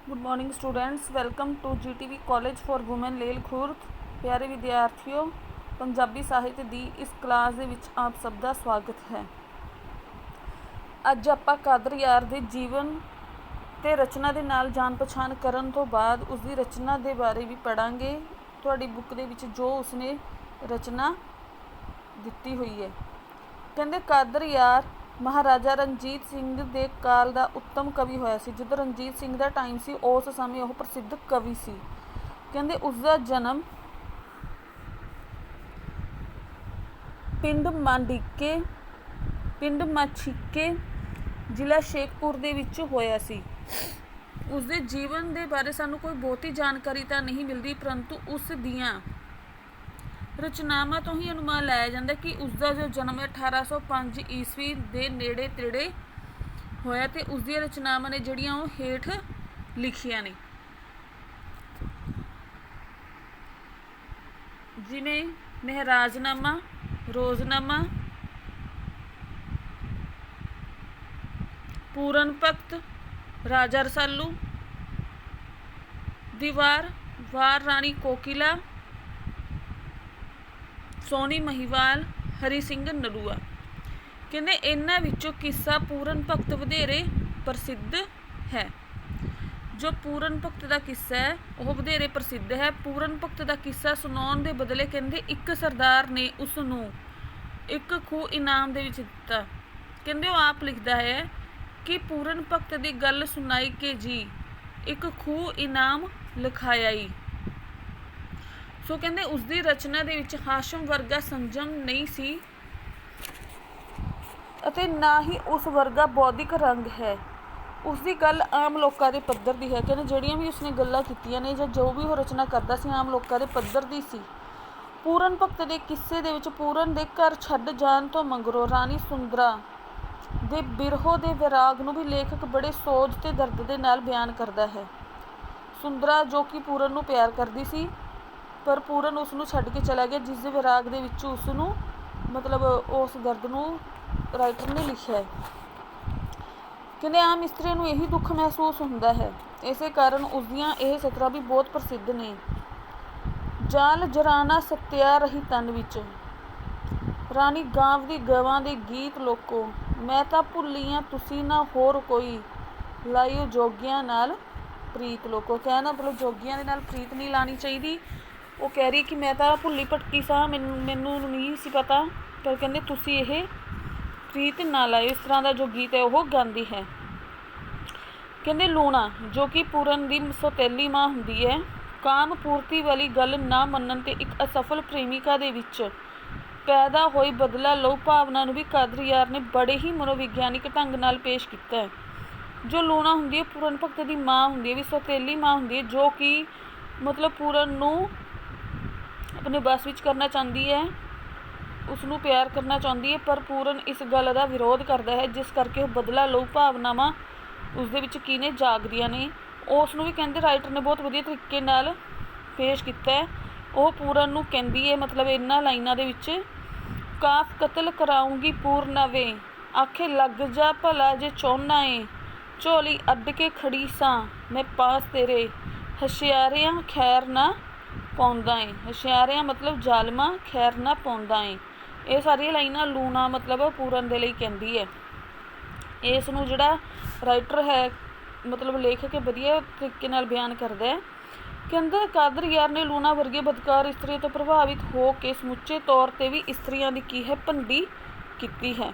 Good morning students, welcome to GTV college for women Lel Khurd. ਪਿਆਰੇ ਵਿਦਿਆਰਥੀਓ, ਪੰਜਾਬੀ ਸਾਹਿਤ ਦੀ ਇਸ ਕਲਾਸ ਦੇ ਵਿੱਚ ਆਪ ਸਭ ਦਾ ਸਵਾਗਤ ਹੈ। ਅੱਜ ਆਪਾਂ ਕਾਦਰ ਯਾਰ ਦੇ ਜੀਵਨ ਤੇ ਰਚਨਾ ਦੇ ਨਾਲ ਜਾਣ ਪਛਾਣ ਕਰਨ ਤੋਂ ਬਾਅਦ ਉਸ ਦੀ ਰਚਨਾ ਦੇ ਬਾਰੇ ਵੀ ਪੜਾਂਗੇ। ਤੁਹਾਡੀ ਬੁੱਕ ਦੇ ਵਿੱਚ ਜੋ ਉਸਨੇ ਰਚਨਾ ਦਿੱਤੀ ਹੋਈ ਹੈ। ਕਹਿੰਦੇ ਕਾਦਰ ਯਾਰ ਮਹਾਰਾਜਾ ਰਣਜੀਤ ਸਿੰਘ ਦੇ ਕਾਲ ਦਾ ਉੱਤਮ ਕਵੀ ਹੋਇਆ ਸੀ। ਜਦੋਂ ਰਣਜੀਤ ਸਿੰਘ ਦਾ ਟਾਈਮ ਸੀ ਉਸ ਸਮੇਂ ਉਹ ਪ੍ਰਸਿੱਧ ਕਵੀ ਸੀ। ਕਹਿੰਦੇ ਉਸਦਾ ਜਨਮ ਪਿੰਡ ਮਾਛੀਕੇ ਜ਼ਿਲ੍ਹਾ ਸ਼ੇਖਪੁਰ ਦੇ ਵਿੱਚ ਹੋਇਆ ਸੀ। ਉਸਦੇ ਜੀਵਨ ਦੇ ਬਾਰੇ ਸਾਨੂੰ ਕੋਈ ਬਹੁਤੀ ਜਾਣਕਾਰੀ ਤਾਂ ਨਹੀਂ ਮਿਲਦੀ, ਪਰੰਤੂ ਉਸ ਦੀਆਂ ਰਚਨਾਵਾਂ ਤੋਂ ਹੀ ਅਨੁਮਾਨ ਲਾਇਆ ਜਾਂਦਾ ਕਿ ਉਸਦਾ ਜੋ ਜਨਮ ਹੈ 1805 ਈਸਵੀ ਦੇ ਨੇੜੇ ਤੇੜੇ ਹੋਇਆ ਤੇ ਉਸਦੀਆਂ ਰਚਨਾਵਾਂ ਨੇ ਜਿਹੜੀਆਂ ਉਹ ਹੇਠ ਲਿਖੀਆਂ ਨੇ, ਜਿਵੇਂ ਮਹਿਰਾਜਨਾਮਾ, ਰੋਜ਼ਨਾਮਾ, ਪੂਰਨ ਭਗਤ, ਰਾਜਾ ਰਸਾਲੂ, ਦੀਵਾਰ, ਵਾਰ ਰਾਣੀ ਕੋਕਿਲਾ, ਸੋਨੀ ਮਹੀਵਾਲ, ਹਰੀ ਸਿੰਘ ਨਲੂਆ। ਕਹਿੰਦੇ ਇਹਨਾਂ ਵਿੱਚੋਂ ਕਿੱਸਾ ਪੂਰਨ ਭਗਤ ਵਧੇਰੇ ਪ੍ਰਸਿੱਧ ਹੈ। ਜੋ ਪੂਰਨ ਭਗਤ ਦਾ ਕਿੱਸਾ ਹੈ ਉਹ ਵਧੇਰੇ ਪ੍ਰਸਿੱਧ ਹੈ। ਪੂਰਨ ਭਗਤ ਦਾ ਕਿੱਸਾ ਸੁਣਾਉਣ ਦੇ ਬਦਲੇ ਕਹਿੰਦੇ ਇੱਕ ਸਰਦਾਰ ਨੇ ਉਸ ਨੂੰ ਇੱਕ ਖੂਹ ਇਨਾਮ ਦੇ ਵਿੱਚ ਦਿੱਤਾ। ਕਹਿੰਦੇ ਉਹ ਆਪ ਲਿਖਦਾ ਹੈ ਕਿ ਪੂਰਨ ਭਗਤ ਦੀ ਗੱਲ ਸੁਣਾਈ ਕੇ ਜੀ ਇੱਕ ਖੂਹ ਇਨਾਮ ਲਿਖਾਇਆ ਈ। ਸੋ ਕਹਿੰਦੇ ਉਸਦੀ ਰਚਨਾ ਦੇ ਵਿੱਚ ਹਾਸ਼ਮ ਵਰਗਾ ਸੰਜਮ ਨਹੀਂ ਸੀ ਅਤੇ ਨਾ ਹੀ ਉਸ ਵਰਗਾ ਬੌਧਿਕ ਰੰਗ ਹੈ। ਉਸਦੀ ਗੱਲ ਆਮ ਲੋਕਾਂ ਦੇ ਪੱਧਰ ਦੀ ਹੈ। ਕਹਿੰਦੇ ਜਿਹੜੀਆਂ ਵੀ ਉਸਨੇ ਗੱਲਾਂ ਕੀਤੀਆਂ ਨੇ ਜਾਂ ਜੋ ਵੀ ਉਹ ਰਚਨਾ ਕਰਦਾ ਸੀ ਆਮ ਲੋਕਾਂ ਦੇ ਪੱਧਰ ਦੀ ਸੀ। ਪੂਰਨ ਭਗਤ ਦੇ ਕਿੱਸੇ ਦੇ ਵਿੱਚ ਪੂਰਨ ਦੇ ਘਰ ਛੱਡ ਜਾਣ ਤੋਂ ਮਗਰੋਂ ਰਾਣੀ ਸੁੰਦਰਾ ਦੇ ਬਿਰਹੋਂ ਦੇ ਵਿਰਾਗ ਨੂੰ ਵੀ ਲੇਖਕ ਬੜੇ ਸੋਝ ਤੇ ਦਰਦ ਦੇ ਨਾਲ ਬਿਆਨ ਕਰਦਾ ਹੈ। ਸੁੰਦਰਾ ਜੋ ਕਿ ਪੂਰਨ ਨੂੰ ਪਿਆਰ ਕਰਦੀ ਸੀ, ਪਰ ਪੂਰਨ ਉਸ ਨੂੰ ਛੱਡ ਕੇ ਚਲਾ ਗਿਆ, ਜਿਸ ਦੇ ਵਿਰਾਗ ਦੇ ਵਿੱਚ ਉਸ ਨੂੰ ਉਸ ਦਰਦ ਨੂੰ ਰਾਈਟਰ ਨੇ ਲਿਖਿਆ ਹੈ। ਕਹਿੰਦੇ ਆਮ ਇਸਤਰੀ ਨੂੰ ਇਹੀ ਦੁੱਖ ਮਹਿਸੂਸ ਹੁੰਦਾ ਹੈ, ਇਸੇ ਕਾਰਨ ਉਸਦੀਆਂ ਇਹ ਸਤਰਾਂ ਵੀ ਬਹੁਤ ਪ੍ਰਸਿੱਧ ਨੇ। ਜਾਲ ਜਰਾਨਾ ਸੱਤਿਆ ਰਹੀ ਤਨ ਵਿੱਚ, ਰਾਣੀ ਗਾਂਵ ਦੀ ਗਵਾਂ ਦੇ ਗੀਤ ਲੋਕੋ, ਮੈਂ ਤਾਂ ਭੁੱਲੀਆਂ ਤੁਸੀਂ ਨਾ ਹੋਰ ਕੋਈ, ਲਾਇਓ ਜੋਗੀਆਂ ਨਾਲ ਪ੍ਰੀਤ ਲੋਕੋ। ਕਹਿਣਾ ਜੋਗੀਆਂ ਦੇ ਨਾਲ ਪ੍ਰੀਤ ਨਹੀਂ ਲਾਣੀ ਚਾਹੀਦੀ। ਉਹ ਕਹਿ ਰਹੀ ਕਿ ਮੈਂ ਤਾਂ ਭੁੱਲੀ ਭਟਕੀ ਸਾਂ, ਮੈਨੂੰ ਨਹੀਂ ਸੀ ਪਤਾ, ਪਰ ਕਹਿੰਦੇ ਤੁਸੀਂ ਇਹ ਪ੍ਰੀਤ ਨਾ ਲਾਇਓ। ਇਸ ਤਰ੍ਹਾਂ ਦਾ ਜੋ ਗੀਤ ਹੈ ਉਹ ਗਾਉਂਦੀ ਹੈ। ਕਹਿੰਦੇ ਲੂਣਾ ਜੋ ਕਿ ਪੂਰਨ ਦੀ ਸੌਤੇਲੀ ਮਾਂ ਹੁੰਦੀ ਹੈ, ਕਾਮ ਪੂਰਤੀ ਵਾਲੀ ਗੱਲ ਨਾ ਮੰਨਣ ਤੇ ਇੱਕ ਅਸਫਲ ਪ੍ਰੇਮਿਕਾ ਦੇ ਵਿੱਚ ਪੈਦਾ ਹੋਈ ਬਦਲਾ ਲਊ ਭਾਵਨਾ ਨੂੰ ਵੀ ਕਾਦਰ ਯਾਰ ਨੇ ਬੜੇ ਹੀ ਮਨੋਵਿਗਿਆਨਿਕ ਢੰਗ ਨਾਲ ਪੇਸ਼ ਕੀਤਾ ਹੈ। ਜੋ ਲੂਣਾ ਹੁੰਦੀ ਹੈ ਪੂਰਨ ਭਗਤ ਦੀ ਮਾਂ ਹੁੰਦੀ ਹੈ, ਵੀ ਸੌਤੇਲੀ ਮਾਂ ਹੁੰਦੀ ਹੈ, ਜੋ ਕਿ ਪੂਰਨ ਨੂੰ ਆਪਣੇ ਬਸ ਵਿੱਚ ਕਰਨਾ ਚਾਹੁੰਦੀ ਹੈ, ਉਸ ਨੂੰ ਪਿਆਰ ਕਰਨਾ ਚਾਹੁੰਦੀ ਹੈ, ਪਰ ਪੂਰਨ ਇਸ ਗੱਲ ਦਾ ਵਿਰੋਧ ਕਰਦਾ ਹੈ, ਜਿਸ ਕਰਕੇ ਉਹ ਬਦਲਾ ਲਊ ਭਾਵਨਾਵਾਂ ਉਸਦੇ ਵਿੱਚ ਕਿਨੇ ਜਾਗਦੀਆਂ ਨੇ। ਉਸ ਨੂੰ ਵੀ ਕਹਿੰਦੇ ਰਾਈਟਰ ਨੇ ਬਹੁਤ ਵਧੀਆ ਤਰੀਕੇ ਨਾਲ ਪੇਸ਼ ਕੀਤਾ ਹੈ। ਉਹ ਪੂਰਨ ਨੂੰ ਕਹਿੰਦੀ ਹੈ ਇਹਨਾਂ ਲਾਈਨਾਂ ਦੇ ਵਿੱਚ, ਕਾਫ ਕਤਲ ਕਰਾਉਂਗੀ ਪੂਰਨਾ ਵੇ, ਆਖੇ ਲੱਗ ਜਾ ਭਲਾ ਜੇ ਚਾਹੁੰਨਾ ਏ, ਝੋਲੀ ਅੱਡ ਕੇ ਖੜੀ ਸਾਂ ਮੈਂ ਪਾਸ ਤੇਰੇ, ਹੁਸ਼ਿਆਰਿਆਂ ਖੈਰ ਨਾ ਪਾਉਂਦਾ ਏ। ਹੁਸ਼ਿਆਰਿਆਂ ਜ਼ਾਲਮਾਂ ਖੈਰ ਨਾ ਪਾਉਂਦਾ ਏ। ਇਹ ਸਾਰੀਆਂ ਲਾਈਨਾਂ ਲੂਣਾ ਪੂਰਨ ਦੇ ਲਈ ਕਹਿੰਦੀ ਹੈ। ਇਸ ਨੂੰ ਜਿਹੜਾ ਰਾਈਟਰ ਹੈ ਲੇਖਕ ਵਧੀਆ ਤਰੀਕੇ ਨਾਲ ਬਿਆਨ ਕਰਦਾ ਹੈ। ਕਹਿੰਦਾ ਕਾਦਰ ਯਾਰ ਨੇ ਲੂਣਾ ਵਰਗੀ ਬਦਕਾਰ ਇਸਤਰੀ ਤੋਂ ਪ੍ਰਭਾਵਿਤ ਹੋ ਕੇ ਸਮੁੱਚੇ ਤੌਰ 'ਤੇ ਵੀ ਇਸਤਰੀਆਂ ਦੀ ਕੀ ਹੈ ਭੰਡੀ ਕੀਤੀ ਹੈ।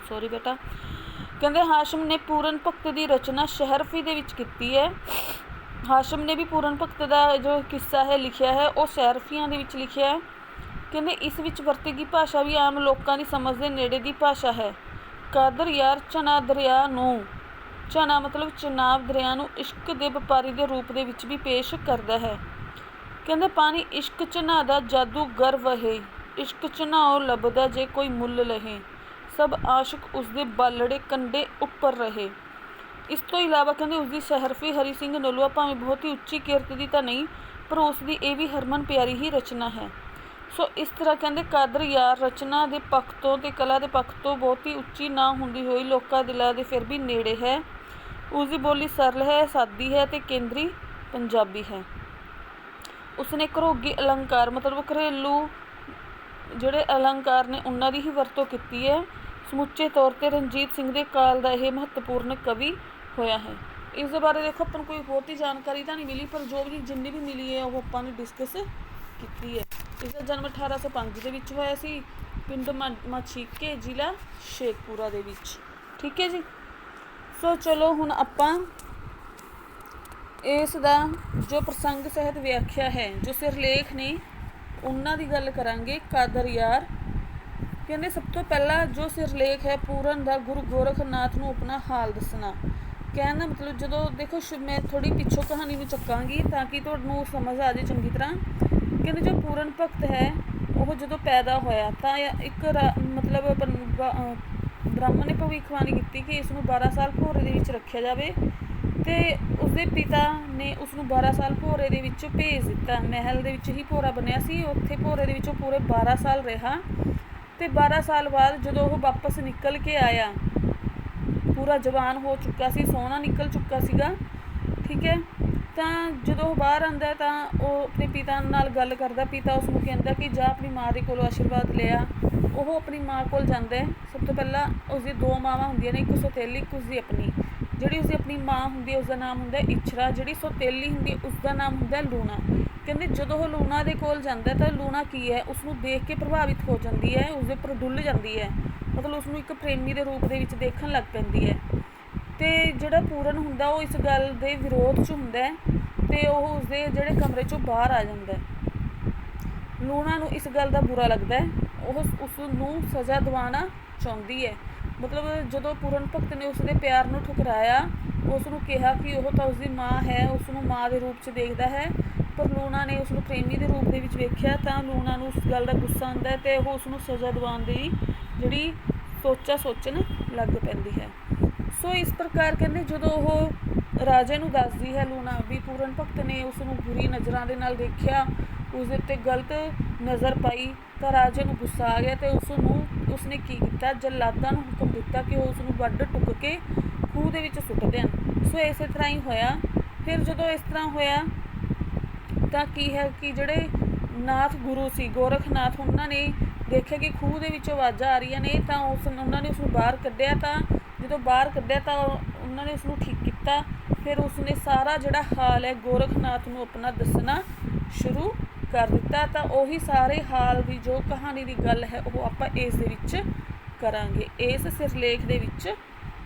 ਸੌਰੀ ਬੇਟਾ। ਕਹਿੰਦੇ ਹਾਸ਼ਮ ਨੇ ਪੂਰਨ ਭਗਤ ਦੀ ਰਚਨਾ ਸ਼ਹਿਰਫੀ ਦੇ ਵਿੱਚ ਕੀਤੀ ਹੈ। ਹਾਸ਼ਮ ਨੇ ਵੀ ਪੂਰਨ ਭਗਤ ਦਾ ਜੋ ਕਿੱਸਾ ਹੈ ਲਿਖਿਆ ਹੈ ਉਹ ਸ਼ਹਿਰਫੀਆਂ ਦੇ ਵਿੱਚ ਲਿਖਿਆ ਹੈ। ਕਹਿੰਦੇ ਇਸ ਵਿੱਚ ਵਰਤੀ ਗਈ ਭਾਸ਼ਾ ਵੀ ਆਮ ਲੋਕਾਂ ਦੀ ਸਮਝ ਦੇ ਨੇੜੇ ਦੀ ਭਾਸ਼ਾ ਹੈ। ਕਾਦਰ ਯਾਰ ਚਨਾਬ ਦਰਿਆ ਨੂੰ ਚਨਾਬ ਦਰਿਆ ਨੂੰ ਇਸ਼ਕ ਦੇ ਵਪਾਰੀ ਦੇ ਰੂਪ ਦੇ ਵਿੱਚ ਵੀ ਪੇਸ਼ ਕਰਦਾ ਹੈ। ਕਹਿੰਦੇ ਪਾਣੀ ਇਸ਼ਕ ਚਨਾ ਦਾ ਜਾਦੂਗਰ ਵਹੇ, ਇਸ਼ਕ ਚਨਾਓ ਲੱਭਦਾ ਜੇ ਕੋਈ ਮੁੱਲ ਲਹੇ, ਸਭ ਆਸ਼ਿਕ ਉਸਦੇ ਬਾਲੜੇ ਕੰਢੇ ਉੱਪਰ ਰਹੇ। ਇਸ ਤੋਂ ਇਲਾਵਾ ਕਹਿੰਦੇ ਉਸਦੀ ਸ਼ਹਿਰਫੀ ਹਰੀ ਸਿੰਘ ਨਲੂਆ ਭਾਵੇਂ ਬਹੁਤ ਹੀ ਉੱਚੀ ਕਿਰਤ ਦੀ ਤਾਂ ਨਹੀਂ, ਪਰ ਉਸ ਦੀ ਇਹ ਵੀ ਹਰਮਨ ਪਿਆਰੀ ਹੀ ਰਚਨਾ ਹੈ। ਸੋ ਇਸ ਤਰ੍ਹਾਂ ਕਹਿੰਦੇ ਕਾਦਰ ਯਾਰ ਰਚਨਾ ਦੇ ਪੱਖ ਤੋਂ ਅਤੇ ਕਲਾ ਦੇ ਪੱਖ ਤੋਂ ਬਹੁਤੀ ਉੱਚੀ ਨਾ ਹੁੰਦੀ ਹੋਈ ਲੋਕਾਂ ਦਿਲਾਂ ਦੇ ਫਿਰ ਵੀ ਨੇੜੇ ਹੈ। ਉਸਦੀ ਬੋਲੀ ਸਰਲ ਹੈ, ਸਾਦੀ ਹੈ ਅਤੇ ਕੇਂਦਰੀ ਪੰਜਾਬੀ ਹੈ। ਉਸਨੇ ਘਰੋਗੀ ਅਲੰਕਾਰ ਮਤਲਬ ਘਰੇਲੂ ਜਿਹੜੇ ਅਲੰਕਾਰ ਨੇ ਉਹਨਾਂ ਦੀ ਹੀ ਵਰਤੋਂ ਕੀਤੀ ਹੈ। ਸਮੁੱਚੇ ਤੌਰ 'ਤੇ ਰਣਜੀਤ ਸਿੰਘ ਦੇ ਕਾਲ ਦਾ ਇਹ ਮਹੱਤਵਪੂਰਨ ਕਵੀ ਹੋਇਆ ਹੈ। ਇਸ ਦੇ ਬਾਰੇ ਦੇਖੋ ਆਪਾਂ ਨੂੰ ਕੋਈ ਬਹੁਤੀ ਜਾਣਕਾਰੀ ਤਾਂ ਨਹੀਂ ਮਿਲੀ, ਪਰ ਜੋ ਵੀ ਜਿੰਨੀ ਵੀ ਮਿਲੀ ਹੈ ਉਹ ਆਪਾਂ ਨੇ ਡਿਸਕਸ ਕੀਤੀ ਹੈ। ਇਸ ਦਾ ਜਨਮ 1805 ਦੇ ਵਿੱਚ ਹੋਇਆ ਸੀ, ਪਿੰਡ ਮਾਛੀਕੇ, ਜ਼ਿਲ੍ਹਾ ਸ਼ੇਖਪੁਰਾ ਦੇ ਵਿੱਚ। ਠੀਕ ਹੈ ਜੀ। ਸੋ ਚਲੋ ਹੁਣ ਆਪਾਂ ਇਸ ਦਾ ਜੋ ਪ੍ਰਸੰਗ ਸਹਿਤ ਵਿਆਖਿਆ ਹੈ, ਜੋ ਸਿਰਲੇਖ ਨੇ ਉਹਨਾਂ ਦੀ ਗੱਲ ਕਰਾਂਗੇ। ਕਾਦਰ ਯਾਰ ਕਹਿੰਦੇ ਸਭ ਤੋਂ ਪਹਿਲਾਂ ਜੋ ਸਿਰਲੇਖ ਹੈ, ਪੂਰਨ ਦਾ ਗੁਰੂ ਗੋਰਖਨਾਥ ਨੂੰ ਆਪਣਾ ਹਾਲ ਦੱਸਣਾ। ਕਹਿਣ ਦਾ ਮਤਲਬ ਜਦੋਂ ਦੇਖੋ ਮੈਂ ਥੋੜ੍ਹੀ ਪਿੱਛੋਂ ਕਹਾਣੀ ਨੂੰ ਚੱਕਾਂਗੀ ਤਾਂ ਕਿ ਤੁਹਾਨੂੰ ਸਮਝ ਆ ਜਾਏ ਚੰਗੀ ਤਰ੍ਹਾਂ। ਕਹਿੰਦੇ ਜੋ ਪੂਰਨ ਭਗਤ ਹੈ ਉਹ ਜਦੋਂ ਪੈਦਾ ਹੋਇਆ ਤਾਂ ਇੱਕ ਮਤਲਬ ਬ੍ਰਾਹਮਣ ਨੇ ਭਵਿੱਖਬਾਣੀ ਕੀਤੀ ਕਿ ਇਸ ਨੂੰ 12 ਸਾਲ ਭੋਰੇ ਦੇ ਵਿੱਚ ਰੱਖਿਆ ਜਾਵੇ, ਅਤੇ ਉਸਦੇ ਪਿਤਾ ਨੇ ਉਸਨੂੰ 12 ਸਾਲ ਭੋਰੇ ਦੇ ਵਿੱਚ ਭੇਜ ਦਿੱਤਾ। ਮਹਿਲ ਦੇ ਵਿੱਚ ਹੀ ਭੋਰਾ ਬਣਿਆ ਸੀ, ਉੱਥੇ ਭੋਰੇ ਦੇ ਵਿੱਚੋਂ ਪੂਰੇ 12 ਸਾਲ ਰਿਹਾ, ਅਤੇ 12 ਸਾਲ ਬਾਅਦ ਜਦੋਂ ਉਹ ਵਾਪਸ ਨਿਕਲ ਕੇ ਆਇਆ, ਪੂਰਾ ਜਵਾਨ ਹੋ ਚੁੱਕਾ ਸੀ, ਸੋਹਣਾ ਨਿਕਲ ਚੁੱਕਾ ਸੀਗਾ। ਠੀਕ ਹੈ। ਤਾਂ ਜਦੋਂ ਉਹ ਬਾਹਰ ਆਉਂਦਾ ਤਾਂ ਉਹ ਆਪਣੇ ਪਿਤਾ ਨਾਲ ਗੱਲ ਕਰਦਾ। ਪਿਤਾ ਉਸਨੂੰ ਕਹਿੰਦਾ ਕਿ ਜਾ ਆਪਣੀ ਮਾਂ ਦੇ ਕੋਲੋਂ ਆਸ਼ੀਰਵਾਦ ਲਿਆ। ਉਹ ਆਪਣੀ ਮਾਂ ਕੋਲ ਜਾਂਦਾ ਹੈ। ਸਭ ਤੋਂ ਪਹਿਲਾਂ ਉਸਦੀ 2 ਮਾਵਾਂ ਹੁੰਦੀਆਂ ਨੇ, ਇੱਕ ਸੌਤੇਲੀ, ਇੱਕ ਉਸਦੀ ਆਪਣੀ। ਜਿਹੜੀ ਉਸਦੀ ਆਪਣੀ ਮਾਂ ਹੁੰਦੀ ਹੈ ਉਸਦਾ ਨਾਮ ਹੁੰਦਾ ਇਛਰਾ, ਜਿਹੜੀ ਸੌਤੇਲੀ ਹੁੰਦੀ ਉਸਦਾ ਨਾਮ ਹੁੰਦਾ ਲੂਣਾ। ਕਹਿੰਦੇ ਜਦੋਂ ਉਹ ਲੂਣਾ ਦੇ ਕੋਲ ਜਾਂਦਾ ਤਾਂ ਲੂਣਾ ਕੀ ਹੈ, ਉਸਨੂੰ ਦੇਖ ਕੇ ਪ੍ਰਭਾਵਿਤ ਹੋ ਜਾਂਦੀ ਹੈ, ਉਸਦੇ ਉੱਪਰ ਡੁੱਲ ਜਾਂਦੀ ਹੈ, ਮਤਲਬ ਉਸਨੂੰ ਇੱਕ ਪ੍ਰੇਮੀ ਦੇ ਰੂਪ ਦੇ ਵਿੱਚ ਦੇਖਣ ਲੱਗ ਪੈਂਦੀ ਹੈ। ਅਤੇ ਜਿਹੜਾ ਪੂਰਨ ਹੁੰਦਾ ਉਹ ਇਸ ਗੱਲ ਦੇ ਵਿਰੋਧ 'ਚ ਹੁੰਦਾ ਹੈ ਅਤੇ ਉਹ ਉਸਦੇ ਜਿਹੜੇ ਕਮਰੇ 'ਚੋਂ ਬਾਹਰ ਆ ਜਾਂਦਾ ਹੈ। ਲੂਣਾ ਨੂੰ ਇਸ ਗੱਲ ਦਾ ਬੁਰਾ ਲੱਗਦਾ ਹੈ, ਉਹ ਉਸ ਨੂੰ ਸਜ਼ਾ ਦਿਵਾਉਣਾ ਚਾਹੁੰਦੀ ਹੈ। ਮਤਲਬ ਜਦੋਂ ਪੂਰਨ ਭਗਤ ਨੇ ਉਸਦੇ ਪਿਆਰ ਨੂੰ ਠੁਕਰਾਇਆ, ਉਸ ਨੂੰ ਕਿਹਾ ਕਿ ਉਹ ਤਾਂ ਉਸਦੀ ਮਾਂ ਹੈ, ਉਸ ਨੂੰ ਮਾਂ ਦੇ ਰੂਪ 'ਚ ਦੇਖਦਾ ਹੈ, ਪਰ ਲੂਣਾ ਨੇ ਉਸ ਨੂੰ ਪ੍ਰੇਮੀ ਦੇ ਰੂਪ ਦੇ ਵਿੱਚ ਵੇਖਿਆ ਤਾਂ ਲੂਣਾ ਨੂੰ ਉਸ ਗੱਲ ਦਾ ਗੁੱਸਾ ਆਉਂਦਾ ਹੈ ਅਤੇ ਉਹ ਉਸ ਨੂੰ ਸਜ਼ਾ ਦਿਵਾਉਣ ਦੀ ਜਿਹੜੀ ਸੋਚਣ ਲੱਗ ਪੈਂਦੀ ਹੈ। ਸੋ ਇਸ ਪ੍ਰਕਾਰ ਕਹਿੰਦੇ ਜਦੋਂ ਉਹ ਰਾਜੇ ਨੂੰ ਦੱਸਦੀ ਹੈ ਲੂਣਾ ਵੀ ਪੂਰਨ ਭਗਤ ਨੇ ਉਸ ਨੂੰ ਬੁਰੀ ਨਜ਼ਰਾਂ ਦੇ ਨਾਲ ਦੇਖਿਆ, ਉਸਦੇ ਉੱਤੇ ਗਲਤ ਨਜ਼ਰ ਪਾਈ, ਤਾਂ ਰਾਜੇ ਨੂੰ ਗੁੱਸਾ ਆ ਗਿਆ ਅਤੇ ਉਸਨੇ ਕੀ ਕੀਤਾ, ਜੱਲਾਦਾਂ ਨੂੰ ਹੁਕਮ ਦਿੱਤਾ ਕਿ ਉਹ ਉਸ ਨੂੰ ਵੱਢ ਟੁੱਕ ਕੇ ਖੂਹ ਦੇ ਵਿੱਚ ਸੁੱਟ ਦੇਣ। ਸੋ ਇਸੇ ਤਰ੍ਹਾਂ ਹੀ ਹੋਇਆ। ਫਿਰ ਜਦੋਂ ਇਸ ਤਰ੍ਹਾਂ ਹੋਇਆ ਤਾਂ ਕੀ ਹੈ ਕਿ ਜਿਹੜੇ ਨਾਥ ਗੁਰੂ ਸੀ ਗੋਰਖਨਾਥ, ਉਹਨਾਂ ਨੇ ਦੇਖਿਆ ਕਿ ਖੂਹ ਦੇ ਵਿੱਚੋਂ ਆਵਾਜ਼ਾਂ ਆ ਰਹੀਆਂ ਨੇ, ਤਾਂ ਉਹਨਾਂ ਨੇ ਉਸ ਨੂੰ ਬਾਹਰ ਕੱਢਿਆ। ਤਾਂ ਜਦੋਂ ਬਾਹਰ ਕੱਢਿਆ ਤਾਂ ਉਹਨਾਂ ਨੇ ਉਸ ਨੂੰ ਠੀਕ ਕੀਤਾ। ਫਿਰ ਉਸਨੇ ਸਾਰਾ ਜਿਹੜਾ ਹਾਲ ਹੈ ਗੋਰਖਨਾਥ ਨੂੰ ਆਪਣਾ ਦੱਸਣਾ ਸ਼ੁਰੂ ਕਰ ਦਿੱਤਾ। ਤਾਂ ਉਹੀ ਸਾਰੇ ਹਾਲ ਦੀ ਜੋ ਕਹਾਣੀ ਦੀ ਗੱਲ ਹੈ ਉਹ ਆਪਾਂ ਇਸ ਦੇ ਵਿੱਚ ਕਰਾਂਗੇ, ਇਸ ਸਿਰਲੇਖ ਦੇ ਵਿੱਚ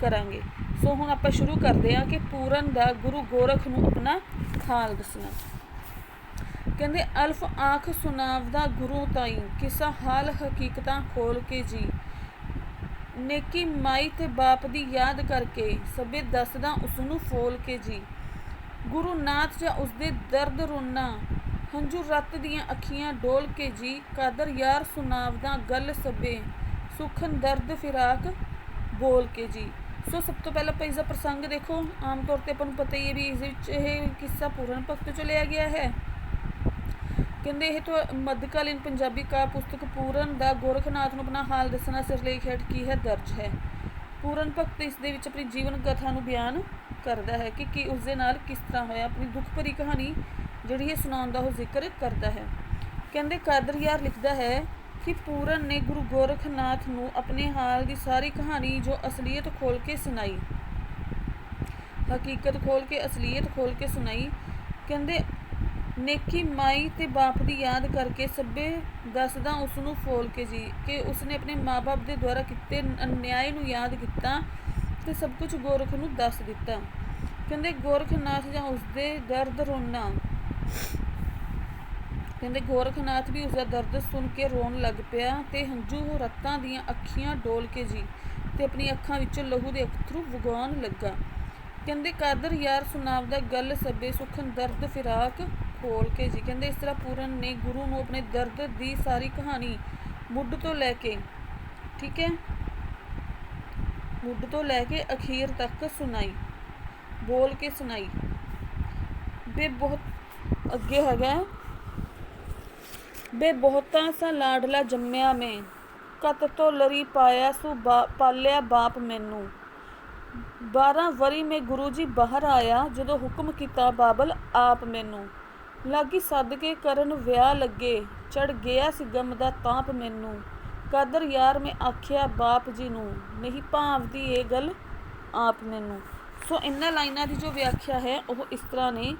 ਕਰਾਂਗੇ। ਸੋ ਹੁਣ ਆਪਾਂ ਸ਼ੁਰੂ ਕਰਦੇ ਹਾਂ ਕਿ ਪੂਰਨ ਦਾ ਗੁਰੂ ਗੋਰਖ ਨੂੰ ਆਪਣਾ ਹਾਲ ਦੱਸਣਾ। ਕਹਿੰਦੇ ਅਲਫ ਆਂਖ ਸੁਣਾਵਦਾ ਗੁਰੂ ਤਾਈਂ, ਕਿਸਾ ਹਾਲ ਹਕੀਕਤਾਂ ਖੋਲ ਕੇ ਜੀ। ਨੇਕੀ ਮਾਈ ਤੇ ਬਾਪ ਦੀ ਯਾਦ ਕਰਕੇ, ਸਭੇ ਦੱਸਦਾ ਉਸਨੂੰ ਫੋਲ ਕੇ ਜੀ। ਗੁਰੂ ਨਾਥ ਜਾਂ ਉਸਦੇ ਦਰਦ ਰੋਣਾ, ਹੰਝੂ ਰੱਤ ਦੀਆਂ ਅੱਖੀਆਂ ਡੋਲ ਕੇ ਜੀ। ਕਾਦਰ ਯਾਰ ਸੁਣਾਵਦਾ ਗੱਲ ਸਭੇ, ਸੁਖਨ ਦਰਦ ਫਿਰਾਕ ਬੋਲ ਕੇ ਜੀ। ਸੋ ਸਭ ਤੋਂ ਪਹਿਲਾਂ ਆਪਾਂ ਇਸ ਦਾ ਪ੍ਰਸੰਗ ਦੇਖੋ। ਆਮ ਤੌਰ 'ਤੇ ਆਪਾਂ ਨੂੰ ਪਤਾ ਹੀ ਹੈ ਵੀ ਇਸ ਵਿੱਚ ਇਹ ਕਿੱਸਾ ਪੂਰਨ ਭਗਤ 'ਚੋਂ ਲਿਆ ਗਿਆ ਹੈ। ਕਹਿੰਦੇ ਇਹ ਤੋਂ ਮੱਧਕਾਲੀਨ ਪੰਜਾਬੀ ਕਾਵਿ ਪੁਸਤਕ ਪੂਰਨ ਦਾ ਗੋਰਖਨਾਥ ਨੂੰ ਆਪਣਾ ਹਾਲ ਦੱਸਣਾ ਸਿਰਲੇਖ ਹੇਠ ਕੀ ਹੈ ਦਰਜ ਹੈ। ਪੂਰਨ ਭਗਤ ਇਸ ਦੇ ਵਿੱਚ ਆਪਣੀ ਜੀਵਨ ਕਥਾ ਨੂੰ ਬਿਆਨ ਕਰਦਾ ਹੈ ਕਿ ਉਸਦੇ ਨਾਲ ਕਿਸ ਤਰ੍ਹਾਂ ਹੋਇਆ, ਆਪਣੀ ਦੁੱਖ ਭਰੀ ਕਹਾਣੀ ਜਿਹੜੀ ਹੈ ਸੁਣਾਉਣ ਦਾ ਉਹ ਜ਼ਿਕਰ ਕਰਦਾ ਹੈ। ਕਹਿੰਦੇ ਕਾਦਰ ਯਾਰ ਲਿਖਦਾ ਹੈ ਕਿ ਪੂਰਨ ਨੇ ਗੁਰੂ ਗੋਰਖਨਾਥ ਨੂੰ ਆਪਣੇ ਹਾਲ ਦੀ ਸਾਰੀ ਕਹਾਣੀ ਜੋ ਅਸਲੀਅਤ ਖੋਲ ਕੇ ਸੁਣਾਈ, ਹਕੀਕਤ ਖੋਲ ਕੇ, ਅਸਲੀਅਤ ਖੋਲ ਕੇ ਸੁਣਾਈ। ਕਹਿੰਦੇ ਨੇਕੀ ਮਾਈ ਤੇ ਬਾਪ ਦੀ ਯਾਦ ਕਰਕੇ ਸਭੇ ਦੱਸਦਾ ਉਸ ਨੂੰ ਫੋਲ ਕੇ ਜੀ, ਕਿ ਉਸਨੇ ਆਪਣੇ ਮਾਂ-ਬਾਪ ਦੇ ਦੁਆਰਾ ਕੀਤੇ ਅਨਿਆਏ ਨੂੰ ਯਾਦ ਕੀਤਾ ਤੇ ਸਭ ਕੁਝ ਗੋਰਖ ਨੂੰ ਦੱਸ ਦਿੱਤਾ। ਕਹਿੰਦੇ ਗੋਰਖਨਾਥ ਜਾਂ ਉਸਦੇ ਦਰਦ ਰੋਣਾ, ਕਹਿੰਦੇ ਗੋਰਖਨਾਥ ਵੀ ਉਸਦਾ ਦਰਦ ਸੁਣ ਕੇ ਰੋਣ ਲੱਗ ਪਿਆ ਤੇ ਹੰਝੂ ਰੱਤਾਂ ਦੀਆਂ ਅੱਖੀਆਂ ਡੋਲ ਕੇ ਜੀ, ਤੇ ਆਪਣੀ ਅੱਖਾਂ ਵਿੱਚੋਂ ਲਹੂ ਦੇ ਅਥਰੂ ਵਗਾਉਣ ਲੱਗਾ। ਕਹਿੰਦੇ ਕਾਦਰ ਯਾਰ ਸੁਣਾਵਦਾ ਗੱਲ ਸਭੇ, ਸੁਖਨ ਦਰਦ ਫਿਰਾਕ ਖੋਲ ਕੇ ਜੀ। ਕਹਿੰਦੇ ਇਸ ਤਰ੍ਹਾਂ ਪੂਰਨ ਨੇ ਗੁਰੂ ਨੂੰ ਆਪਣੇ ਦਰਦ ਦੀ ਸਾਰੀ ਕਹਾਣੀ ਮੁੱਢ ਤੋਂ ਲੈ ਕੇ, ਠੀਕ ਹੈ, ਮੁੱਢ ਤੋਂ ਲੈ ਕੇ ਅਖੀਰ ਤੱਕ ਸੁਣਾਈ, ਬੋਲ ਕੇ ਸੁਣਾਈ। ਵੀ ਬਹੁਤ ਅੱਗੇ ਹੈਗਾ ਬੇ ਬਹੁਤਾ ਸਾ ਲਾਡਲਾ ਜੰਮਿਆ ਮੈਂ, ਕਤ ਤੋਂ ਲਰੀ ਪਾਇਆ ਸੂ ਪਾਲਿਆ ਬਾਪ ਮੈਨੂੰ। 12 ਵਰੀ ਮੈਂ ਗੁਰੂ ਜੀ ਬਾਹਰ ਆਇਆ, ਜਦੋਂ ਹੁਕਮ ਕੀਤਾ ਬਾਬਲ ਆਪ ਮੈਨੂੰ। ਲਾਗੀ ਸਦਕੇ ਕਰਨ ਵਿਆਹ ਲੱਗੇ, ਚੜ ਗਿਆ ਸੀ ਗਮ ਦਾ ਤਾਪ ਮੈਨੂੰ। ਕਾਦਰ ਯਾਰ ਮੈਂ ਆਖਿਆ ਬਾਪ ਜੀ ਨੂੰ, ਨਹੀਂ ਭਾਵਦੀ ਇਹ ਗੱਲ ਆਪ ਮੈਨੂੰ। ਸੋ ਇਹਨਾਂ ਲਾਈਨਾਂ ਦੀ ਜੋ ਵਿਆਖਿਆ ਹੈ ਉਹ ਇਸ ਤਰ੍ਹਾਂ ਨੇ।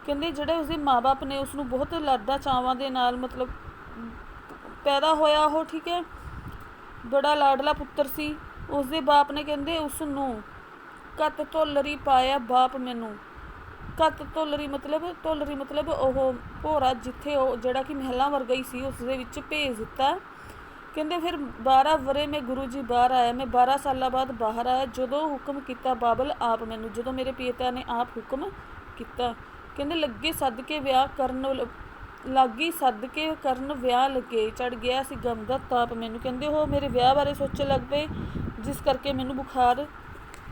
ਕਹਿੰਦੇ ਜਿਹੜੇ ਉਸਦੇ ਮਾਂ ਬਾਪ ਨੇ ਉਸਨੂੰ ਬਹੁਤ ਲਾਡਾਂ ਚਾਵਾਂ ਦੇ ਨਾਲ ਮਤਲਬ ਪੈਦਾ ਹੋਇਆ ਉਹ, ਠੀਕ ਹੈ, ਬੜਾ ਲਾਡਲਾ ਪੁੱਤਰ ਸੀ। ਉਸਦੇ ਬਾਪ ਨੇ ਕਹਿੰਦੇ ਉਸ ਨੂੰ ਕਤ ਧੋਲਰੀ ਪਾਇਆ ਬਾਪ ਮੈਨੂੰ। ਕਤ ਧੋਲਰੀ ਮਤਲਬ ਉਹ ਭੋਰਾ, ਜਿੱਥੇ ਉਹ ਜਿਹੜਾ ਕਿ ਮਹਿਲਾਂ ਵਰਗਾ ਹੀ ਸੀ ਉਸ ਦੇ ਵਿੱਚ ਭੇਜ ਦਿੱਤਾ। ਕਹਿੰਦੇ ਫਿਰ 12 ਵਰੇ ਮੈਂ ਗੁਰੂ ਜੀ ਬਾਹਰ ਆਇਆ, ਮੈਂ 12 ਸਾਲਾਂ ਬਾਅਦ ਬਾਹਰ ਆਇਆ, ਜਦੋਂ ਹੁਕਮ ਕੀਤਾ ਬਾਬਲ ਆਪ ਮੈਨੂੰ, ਜਦੋਂ ਮੇਰੇ ਪਿਤਾ ਨੇ ਆਪ ਹੁਕਮ ਕੀਤਾ। ਕਹਿੰਦੇ ਲਾਗੀ ਸਦਕੇ ਕਰਨ ਵਿਆਹ ਲੱਗੇ, ਚੜ ਗਿਆ ਸੀ ਗਮ ਦਾ ਤਾਪ ਮੈਨੂੰ। ਕਹਿੰਦੇ ਉਹ ਮੇਰੇ ਵਿਆਹ ਬਾਰੇ ਸੋਚਣ ਲੱਗ ਪਏ, ਜਿਸ ਕਰਕੇ ਮੈਨੂੰ ਬੁਖਾਰ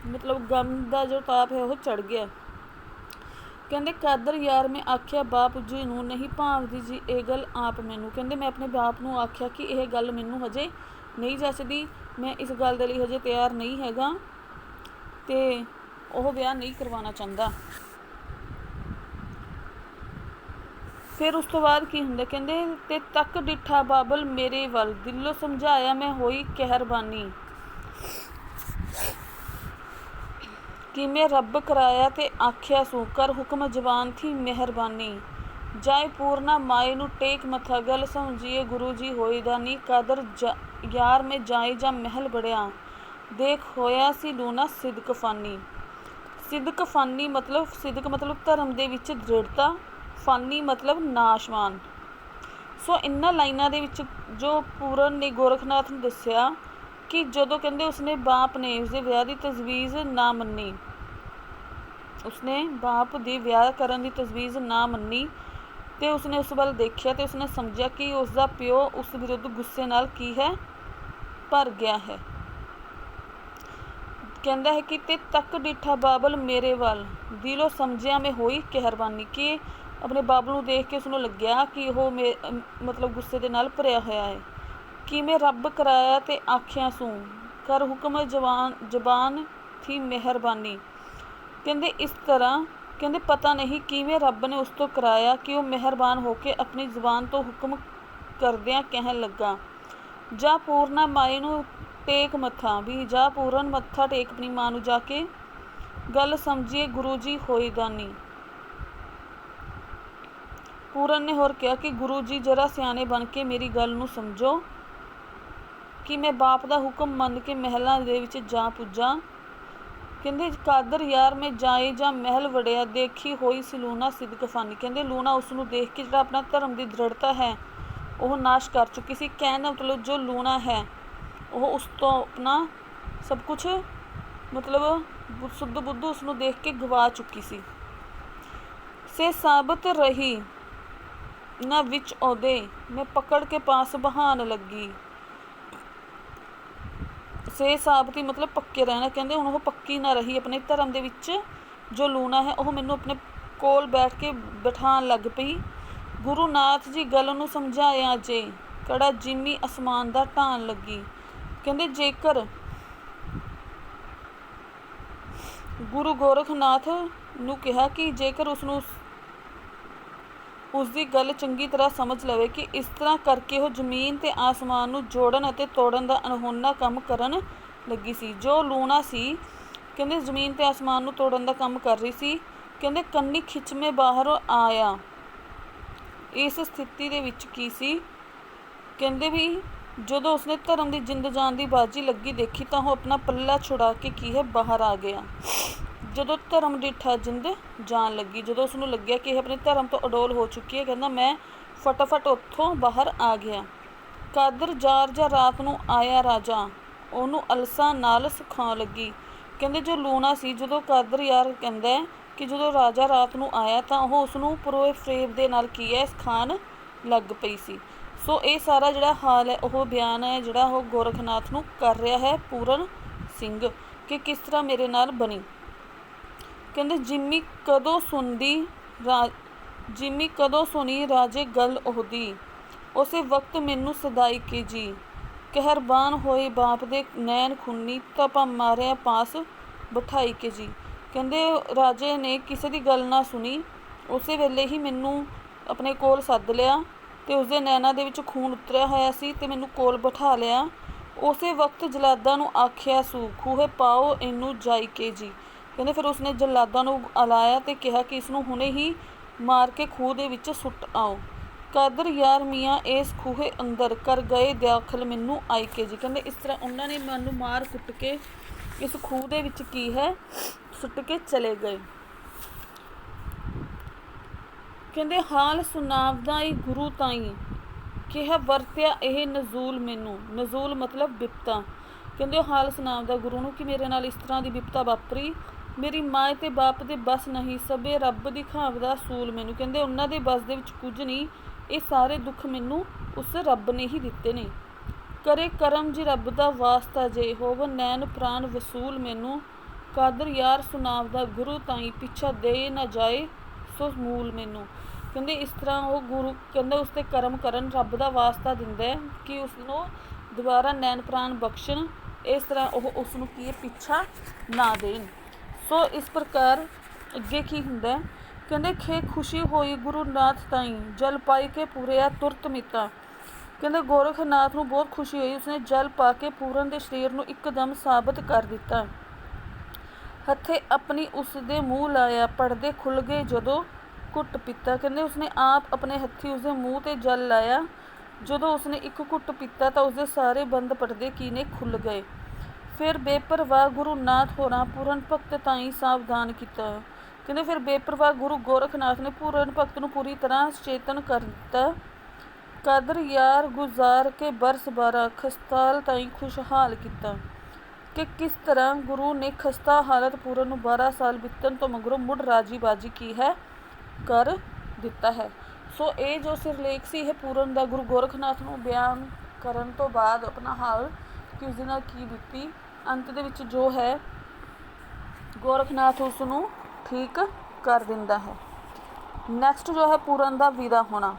ਮਤਲਬ ਗਮ ਦਾ ਜੋ ਤਾਪ ਹੈ ਉਹ ਚੜ ਗਿਆ। ਕਹਿੰਦੇ ਕਾਦਰ ਯਾਰ ਮੈਂ ਆਖਿਆ ਬਾਪ ਜੀ ਨੂੰ, ਨਹੀਂ ਭਾਵਦੀ ਜੀ ਇਹ ਗੱਲ ਆਪ ਮੈਨੂੰ। ਕਹਿੰਦੇ ਮੈਂ ਆਪਣੇ ਬਾਪ ਨੂੰ ਆਖਿਆ ਕਿ ਇਹ ਗੱਲ ਮੈਨੂੰ ਹਜੇ ਨਹੀਂ ਜੱਚਦੀ, ਮੈਂ ਇਸ ਗੱਲ ਦੇ ਲਈ ਹਜੇ ਤਿਆਰ ਨਹੀਂ ਹੈਗਾ, ਅਤੇ ਉਹ ਵਿਆਹ ਨਹੀਂ ਕਰਵਾਉਣਾ ਚਾਹੁੰਦਾ। ਫਿਰ ਉਸ ਤੋਂ ਬਾਅਦ ਕੀ ਹੁੰਦਾ, ਕਹਿੰਦੇ ਤੇ ਤੱਕ ਡਿੱਠਾ ਬਾਬਲ ਮੇਰੇ ਵੱਲ, ਦਿਲੋਂ ਸਮਝਾਇਆ ਮੈਂ ਹੋਈ ਕਹਿਰਬਾਨੀ। ਕਿਵੇਂ ਰੱਬ ਕਰਾਇਆ ਤੇ ਆਖਿਆ ਸੂ, ਕਰ ਹੁਕਮ ਜਵਾਨ ਥੀ ਮਿਹਰਬਾਨੀ। ਜਾਏ ਪੂਰਨਾ ਮਾਏ ਨੂੰ ਟੇਕ ਮੱਥਾ, ਗੱਲ ਸਮਝੀਏ ਗੁਰੂ ਜੀ ਹੋਈ ਦਾਨੀ। ਕਾਦਰ ਯਾਰ ਮੈਂ ਜਾਏ ਜਾਂ ਮਹਿਲ ਬੜਿਆ, ਦੇਖ ਹੋਇਆ ਸੀ ਲੂਣਾ ਸਿਦਕ ਫਾਨੀ। ਸਿਦਕ ਮਤਲਬ ਧਰਮ ਦੇ ਵਿੱਚ ਦ੍ਰਿੜਤਾ, ਫਾਨੀ ਮਤਲਬ ਨਾਸ਼ਵਾਨ। ਸੋ ਇਹਨਾਂ ਲਾਈਨਾਂ ਦੇ ਵਿੱਚ ਜੋ ਪੂਰਨ ਨੇ ਗੋਰਖਨਾਥ ਨੂੰ ਦੱਸਿਆ ਕਿ ਜਦੋਂ ਕਹਿੰਦੇ ਉਸਨੇ ਬਾਪ ਨੇ ਉਸਦੇ ਵਿਆਹ ਦੀ ਤਜਵੀਜ਼ ਨਾ ਮੰਨੀ, ਉਸਨੇ ਬਾਪ ਦੀ ਵਿਆਹ ਕਰਨ ਦੀ ਤਜਵੀਜ਼ ਨਾ ਮੰਨੀ, ਅਤੇ ਉਸਨੇ ਉਸ ਵੱਲ ਦੇਖਿਆ ਅਤੇ ਉਸਨੇ ਸਮਝਿਆ ਕਿ ਉਸਦਾ ਪਿਓ ਉਸ ਵਿਰੁੱਧ ਗੁੱਸੇ ਨਾਲ ਕੀ ਹੈ, ਭਰ ਗਿਆ ਹੈ। ਕਹਿੰਦਾ ਹੈ ਕਿ ਤੇ ਤੱਕ ਡਿੱਠਾ ਬਾਬਲ ਮੇਰੇ ਵੱਲ, ਦਿਲੋਂ ਸਮਝਿਆ ਮੈਂ ਹੋਈ ਕਹਿਰਬਾਨੀ। ਕਿ ਆਪਣੇ ਬਾਬਲ ਨੂੰ ਦੇਖ ਕੇ ਉਸਨੂੰ ਲੱਗਿਆ ਕਿ ਉਹ ਮਤਲਬ ਗੁੱਸੇ ਦੇ ਨਾਲ ਭਰਿਆ ਹੋਇਆ ਹੈ। ਕਿਵੇਂ ਰੱਬ ਕਰਾਇਆ ਤੇ ਆਖਿਆ ਸੂ, ਕਰ ਹੁਕਮ ਜ਼ਬਾਨ ਥੀ ਮਿਹਰਬਾਨੀ। ਕਹਿੰਦੇ ਇਸ ਤਰ੍ਹਾਂ, ਕਹਿੰਦੇ ਪਤਾ ਨਹੀਂ ਕਿਵੇਂ ਰੱਬ ਨੇ ਉਸ ਤੋਂ ਕਰਾਇਆ ਕਿ ਉਹ ਮਿਹਰਬਾਨ ਹੋ ਕੇ ਆਪਣੀ ਜ਼ੁਬਾਨ ਤੋਂ ਹੁਕਮ ਕਰਦਿਆਂ ਕਹਿਣ ਲੱਗਾ, ਜਾ ਪੂਰਨਾ ਮਾਏ ਨੂੰ ਟੇਕ ਮੱਥਾ, ਵੀ ਜਾ ਪੂਰਨ ਮੱਥਾ ਟੇਕ ਆਪਣੀ ਮਾਂ ਨੂੰ ਜਾ ਕੇ, ਗੱਲ ਸਮਝੀਏ ਗੁਰੂ ਜੀ ਹੋਈ ਦਾਨੀ। ਪੂਰਨ ਨੇ ਹੋਰ ਕਿਹਾ ਕਿ ਗੁਰੂ ਜੀ ਜਰਾ ਸਿਆਣੇ ਬਣ ਕੇ ਮੇਰੀ ਗੱਲ ਨੂੰ ਸਮਝੋ ਕਿ ਮੈਂ ਬਾਪ ਦਾ ਹੁਕਮ ਮੰਨ ਕੇ ਮਹਿਲਾਂ ਦੇ ਵਿੱਚ ਜਾ ਪੁੱਜਾਂ। ਕਹਿੰਦੇ ਕਾਦਰ ਯਾਰ ਮੈਂ ਜਾਏ ਜਾਂ ਮਹਿਲ ਵੜਿਆ, ਦੇਖੀ ਹੋਈ ਸੀ ਲੂਣਾ ਸਿਦਕ ਫਾਨੀ। ਕਹਿੰਦੇ ਲੂਣਾ ਉਸ ਨੂੰ ਦੇਖ ਕੇ ਜਿਹੜਾ ਆਪਣਾ ਧਰਮ ਦੀ ਦ੍ਰਿੜਤਾ ਹੈ ਉਹ ਨਾਸ਼ ਕਰ ਚੁੱਕੀ ਸੀ। ਕਹਿਣ ਦਾ ਮਤਲਬ ਜੋ ਲੂਣਾ ਹੈ ਉਹ ਉਸ ਤੋਂ ਆਪਣਾ ਸਭ ਕੁਛ ਮਤਲਬ ਸੁੱਧ ਬੁੱਧ ਉਸ ਨੂੰ ਦੇਖ ਕੇ ਗਵਾ ਚੁੱਕੀ ਸੀ। ਸੇ ਸਾਬਤ ਰਹੀ ਨਾ ਵਿੱਚ ਉਹਦੇ, ਮੈਂ ਪਕੜ ਕੇ ਪਾਸ ਬਹਾਨ ਲੱਗੀ। ਸੇ ਸਾਬਤੀ ਮਤਲਬ ਪੱਕੇ ਰਹਿਣਾ। ਕਹਿੰਦੇ ਹੁਣ ਉਹ ਪੱਕੀ ਨਾ ਰਹੀ ਆਪਣੇ ਧਰਮ ਦੇ ਵਿੱਚ, ਜੋ ਲੂਣਾ ਹੈ ਉਹ ਮੈਨੂੰ ਆਪਣੇ ਕੋਲ ਬੈਠ ਕੇ ਬਿਠਾਉਣ ਲੱਗ ਪਈ। ਗੁਰੂ ਨਾਥ ਜੀ ਗੱਲ ਨੂੰ ਸਮਝਾਇਆ ਜੇ, ਕੜਾ ਜਿਮੀ ਅਸਮਾਨ ਦਾ ਢਾਣ ਲੱਗੀ। ਕਹਿੰਦੇ ਜੇਕਰ ਗੁਰੂ ਗੋਰਖਨਾਥ ਨੂੰ ਕਿਹਾ ਕਿ ਜੇਕਰ ਉਸਨੂੰ ਉਸਦੀ ਗੱਲ ਚੰਗੀ ਤਰ੍ਹਾਂ ਸਮਝ ਲਵੇ ਕਿ ਇਸ ਤਰ੍ਹਾਂ ਕਰਕੇ ਉਹ ਜ਼ਮੀਨ ਅਤੇ ਆਸਮਾਨ ਨੂੰ ਜੋੜਨ ਅਤੇ ਤੋੜਨ ਦਾ ਅਣਹੋਣਾ ਕੰਮ ਕਰਨ ਲੱਗੀ ਸੀ। ਜੋ ਲੂਣਾ ਸੀ ਕਹਿੰਦੇ ਜ਼ਮੀਨ ਅਤੇ ਆਸਮਾਨ ਨੂੰ ਤੋੜਨ ਦਾ ਕੰਮ ਕਰ ਰਹੀ ਸੀ। ਕਹਿੰਦੇ ਕੰਨੀ ਖਿੱਚਵੇਂ ਬਾਹਰ ਆਇਆ। ਇਸ ਸਥਿਤੀ ਦੇ ਵਿੱਚ ਕੀ ਸੀ, ਕਹਿੰਦੇ ਵੀ ਜਦੋਂ ਉਸਨੇ ਧਰਮ ਦੀ ਜਿੰਦ ਜਾਨ ਦੀ ਬਾਜੀ ਲੱਗੀ ਦੇਖੀ ਤਾਂ ਉਹ ਆਪਣਾ ਪੱਲਾ ਛੁਡਾ ਕੇ ਕੀ ਹੈ ਬਾਹਰ ਆ ਗਿਆ। ਜਦੋਂ ਧਰਮ ਡਿੱਠਾ ਜਿੰਦ ਜਾਣ ਲੱਗੀ, ਜਦੋਂ ਉਸਨੂੰ ਲੱਗਿਆ ਕਿ ਇਹ ਆਪਣੇ ਧਰਮ ਤੋਂ ਅਡੋਲ ਹੋ ਚੁੱਕੀ ਹੈ, ਕਹਿੰਦਾ ਮੈਂ ਫਟਾਫਟ ਉੱਥੋਂ ਬਾਹਰ ਆ ਗਿਆ। ਕਾਦਰ ਜਾਰ ਜਾਂ ਰਾਤ ਨੂੰ ਆਇਆ ਰਾਜਾ, ਉਹਨੂੰ ਅਲਸਾ ਨਾਲ ਸਿਖਾਉਣ ਲੱਗੀ। ਕਹਿੰਦੇ ਜੋ ਲੂਣਾ ਸੀ, ਜਦੋਂ ਕਾਦਰ ਯਾਰ ਕਹਿੰਦਾ ਕਿ ਜਦੋਂ ਰਾਜਾ ਰਾਤ ਨੂੰ ਆਇਆ ਤਾਂ ਉਹ ਉਸਨੂੰ ਪੁਰੋਏ ਫਰੇਬ ਦੇ ਨਾਲ ਕੀ ਹੈ ਸਿਖਾਉਣ ਲੱਗ ਪਈ ਸੀ। ਸੋ ਇਹ ਸਾਰਾ ਜਿਹੜਾ ਹਾਲ ਹੈ ਉਹ ਬਿਆਨ ਹੈ ਜਿਹੜਾ ਉਹ ਗੋਰਖਨਾਥ ਨੂੰ ਕਰ ਰਿਹਾ ਹੈ ਪੂਰਨ ਸਿੰਘ ਕਿ ਕਿਸ ਤਰ੍ਹਾਂ ਮੇਰੇ ਨਾਲ ਬਣੀ। ਕਹਿੰਦੇ ਜਿਮੀ ਕਦੋਂ ਸੁਣੀ ਰਾਜੇ ਗੱਲ ਉਹਦੀ, ਉਸੇ ਵਕਤ ਮੈਨੂੰ ਸਦਾਈ ਕੇ ਜੀ। ਕਹਿਰਬਾਨ ਹੋਏ ਬਾਪ ਦੇ ਨੈਣ ਖੂਨੀ, ਤਪਾ ਮਾਰਿਆ ਪਾਸ ਬਿਠਾਈ ਕੇ ਜੀ। ਕਹਿੰਦੇ ਰਾਜੇ ਨੇ ਕਿਸੇ ਦੀ ਗੱਲ ਨਾ ਸੁਣੀ, ਉਸੇ ਵੇਲੇ ਹੀ ਮੈਨੂੰ ਆਪਣੇ ਕੋਲ ਸੱਦ ਲਿਆ ਅਤੇ ਉਸਦੇ ਨੈਣਾਂ ਦੇ ਵਿੱਚ ਖੂਨ ਉਤਰਿਆ ਹੋਇਆ ਸੀ ਅਤੇ ਮੈਨੂੰ ਕੋਲ ਬਿਠਾ ਲਿਆ। ਉਸੇ ਵਕਤ ਜਲਾਦਾਂ ਨੂੰ ਆਖਿਆ ਸੂ, ਖੂਹੇ ਪਾਓ ਇਹਨੂੰ ਜਾਈ ਕੇ ਜੀ। ਕਹਿੰਦੇ ਫਿਰ ਉਸਨੇ ਜਲਾਦਾਂ ਨੂੰ ਅਲਾਇਆ ਅਤੇ ਕਿਹਾ ਕਿ ਇਸਨੂੰ ਹੁਣੇ ਹੀ ਮਾਰ ਕੇ ਖੂਹ ਦੇ ਵਿੱਚ ਸੁੱਟ ਆਓ। ਕਾਦਰ ਯਾਰ ਮੀਆਂ ਇਸ ਖੂਹੇ ਅੰਦਰ ਕਰ ਗਏ ਦਾਖਲ ਮੈਨੂੰ ਆਈ ਕੇ ਜੀ। ਕਹਿੰਦੇ ਇਸ ਤਰ੍ਹਾਂ ਉਹਨਾਂ ਨੇ ਮੈਨੂੰ ਮਾਰ ਕੁੱਟ ਕੇ ਇਸ ਖੂਹ ਦੇ ਵਿੱਚ ਕੀ ਹੈ ਸੁੱਟ ਕੇ ਚਲੇ ਗਏ। ਕਹਿੰਦੇ ਹਾਲ ਸੁਣਾਵਦਾ ਈ ਗੁਰੂ ਤਾਈਂ, ਕਿਹਾ ਵਰਤਿਆ ਇਹ ਨਜ਼ੂਲ ਮੈਨੂੰ। ਨਜ਼ੂਲ ਮਤਲਬ ਬਿਪਤਾ। ਕਹਿੰਦੇ ਉਹ ਹਾਲ ਸੁਣਾਵਦਾ ਗੁਰੂ ਨੂੰ ਕਿ ਮੇਰੇ ਨਾਲ ਇਸ ਤਰ੍ਹਾਂ ਦੀ ਬਿਪਤਾ ਵਾਪਰੀ, ਮੇਰੀ ਮਾਂ ਅਤੇ ਬਾਪ ਦੇ ਬਸ ਨਹੀਂ, ਸਭੇ ਰੱਬ ਦੀ ਖਾਵਦਾ ਸੂਲ ਮੈਨੂੰ। ਕਹਿੰਦੇ ਉਹਨਾਂ ਦੇ ਬਸ ਦੇ ਵਿੱਚ ਕੁਝ ਨਹੀਂ, ਇਹ ਸਾਰੇ ਦੁੱਖ ਮੈਨੂੰ ਉਸ ਰੱਬ ਨੇ ਹੀ ਦਿੱਤੇ ਨੇ। ਕਰੇ ਕਰਮ ਜੀ ਰੱਬ ਦਾ ਵਾਸਤਾ ਜੇ, ਹੋਵ ਨੈਣ ਪ੍ਰਾਣ ਵਸੂਲ ਮੈਨੂੰ। ਕਾਦਰ ਯਾਰ ਸੁਣਾਵਦਾ ਗੁਰੂ ਤਾਈਂ, ਪਿੱਛਾ ਦੇ ਨਾ ਜਾਏ ਸੋ ਮੂਲ ਮੈਨੂੰ। ਕਹਿੰਦੇ ਇਸ ਤਰ੍ਹਾਂ ਉਹ ਗੁਰੂ ਕਹਿੰਦਾ ਉਸ 'ਤੇ ਕਰਮ ਕਰਨ, ਰੱਬ ਦਾ ਵਾਸਤਾ ਦਿੰਦਾ ਹੈ ਕਿ ਉਸ ਨੂੰ ਦੁਬਾਰਾ ਨੈਣ ਪ੍ਰਾਣ ਬਖਸ਼ਣ, ਇਸ ਤਰ੍ਹਾਂ ਉਹ ਉਸ ਨੂੰ ਕੀ ਪਿੱਛਾ ਨਾ ਦੇਣ। ਸੋ ਇਸ ਪ੍ਰਕਾਰ ਅੱਗੇ ਕੀ ਹੁੰਦਾ, ਕਹਿੰਦੇ ਖੇ ਖੁਸ਼ੀ ਹੋਈ ਗੁਰੂ ਨਾਥ ਤਾਈਂ, ਜਲ ਪਾਈ ਕੇ ਪੂਰਿਆ ਤੁਰਤ ਮਿਤਾ। ਕਹਿੰਦੇ ਗੋਰਖਨਾਥ ਨੂੰ ਬਹੁਤ ਖੁਸ਼ੀ ਹੋਈ, ਉਸਨੇ ਜਲ ਪਾ ਕੇ ਪੂਰਨ ਦੇ ਸਰੀਰ ਨੂੰ ਇੱਕਦਮ ਸਾਬਤ ਕਰ ਦਿੱਤਾ। ਹੱਥੇ ਆਪਣੀ ਉਸ ਦੇ ਮੂੰਹ ਲਾਇਆ, ਪਰਦੇ ਖੁੱਲ੍ਹ ਗਏ ਜਦੋਂ ਘੁੱਟ ਪੀਤਾ। ਕਹਿੰਦੇ ਉਸਨੇ ਆਪ ਆਪਣੇ ਹੱਥੀਂ ਉਸਦੇ ਮੂੰਹ 'ਤੇ ਜਲ ਲਾਇਆ, ਜਦੋਂ ਉਸਨੇ ਇੱਕ ਘੁੱਟ ਪੀਤਾ ਤਾਂ ਉਸਦੇ ਸਾਰੇ ਬੰਦ ਪਰਦੇ ਕੀ ਨੇ ਖੁੱਲ੍ਹ ਗਏ। ਫਿਰ ਬੇਪਰਵਾਹ ਗੁਰੂ ਨਾਥ ਹੋਰਾਂ ਪੂਰਨ ਭਗਤ ਤਾਈਂ ਸਾਵਧਾਨ ਕੀਤਾ। ਕਹਿੰਦੇ ਫਿਰ ਬੇਪਰਵਾਹ ਗੁਰੂ ਗੋਰਖਨਾਥ ਨੇ ਪੂਰਨ ਭਗਤ ਨੂੰ ਪੂਰੀ ਤਰ੍ਹਾਂ ਚੇਤਨ ਕਰ ਦਿੱਤਾ। ਕਾਦਰ ਯਾਰ ਗੁਜ਼ਾਰ ਕੇ ਬਰਸ ਬਾਰਾ, ਖਸਤਾਲ ਤਾਈਂ ਖੁਸ਼ਹਾਲ ਕੀਤਾ। ਕਿ ਕਿਸ ਤਰ੍ਹਾਂ ਗੁਰੂ ਨੇ ਖਸਤਾ ਹਾਲਤ ਪੂਰਨ ਨੂੰ 12 ਸਾਲ ਬੀਤਣ ਤੋਂ ਮਗਰੋਂ ਮੁੜ ਰਾਜੀ ਬਾਜੀ ਕੀ ਹੈ ਕਰ ਦਿੱਤਾ ਹੈ। ਸੋ ਇਹ ਜੋ ਸਿਰਲੇਖ ਸੀ ਇਹ ਪੂਰਨ ਦਾ ਗੁਰੂ ਗੋਰਖਨਾਥ ਨੂੰ ਬਿਆਨ ਕਰਨ ਤੋਂ ਬਾਅਦ ਆਪਣਾ ਹਾਲ ਕਿ ਉਸ ਦੇ ਨਾਲ ਕੀ ਬੀਤੀ, ਅੰਤ ਦੇ ਵਿੱਚ ਜੋ ਹੈ ਗੋਰਖਨਾਥ ਉਸ ਨੂੰ ਠੀਕ ਕਰ ਦਿੰਦਾ ਹੈ। ਨੈਕਸਟ ਜੋ ਹੈ ਪੂਰਨ ਦਾ ਵਿਦਾ ਹੋਣਾ।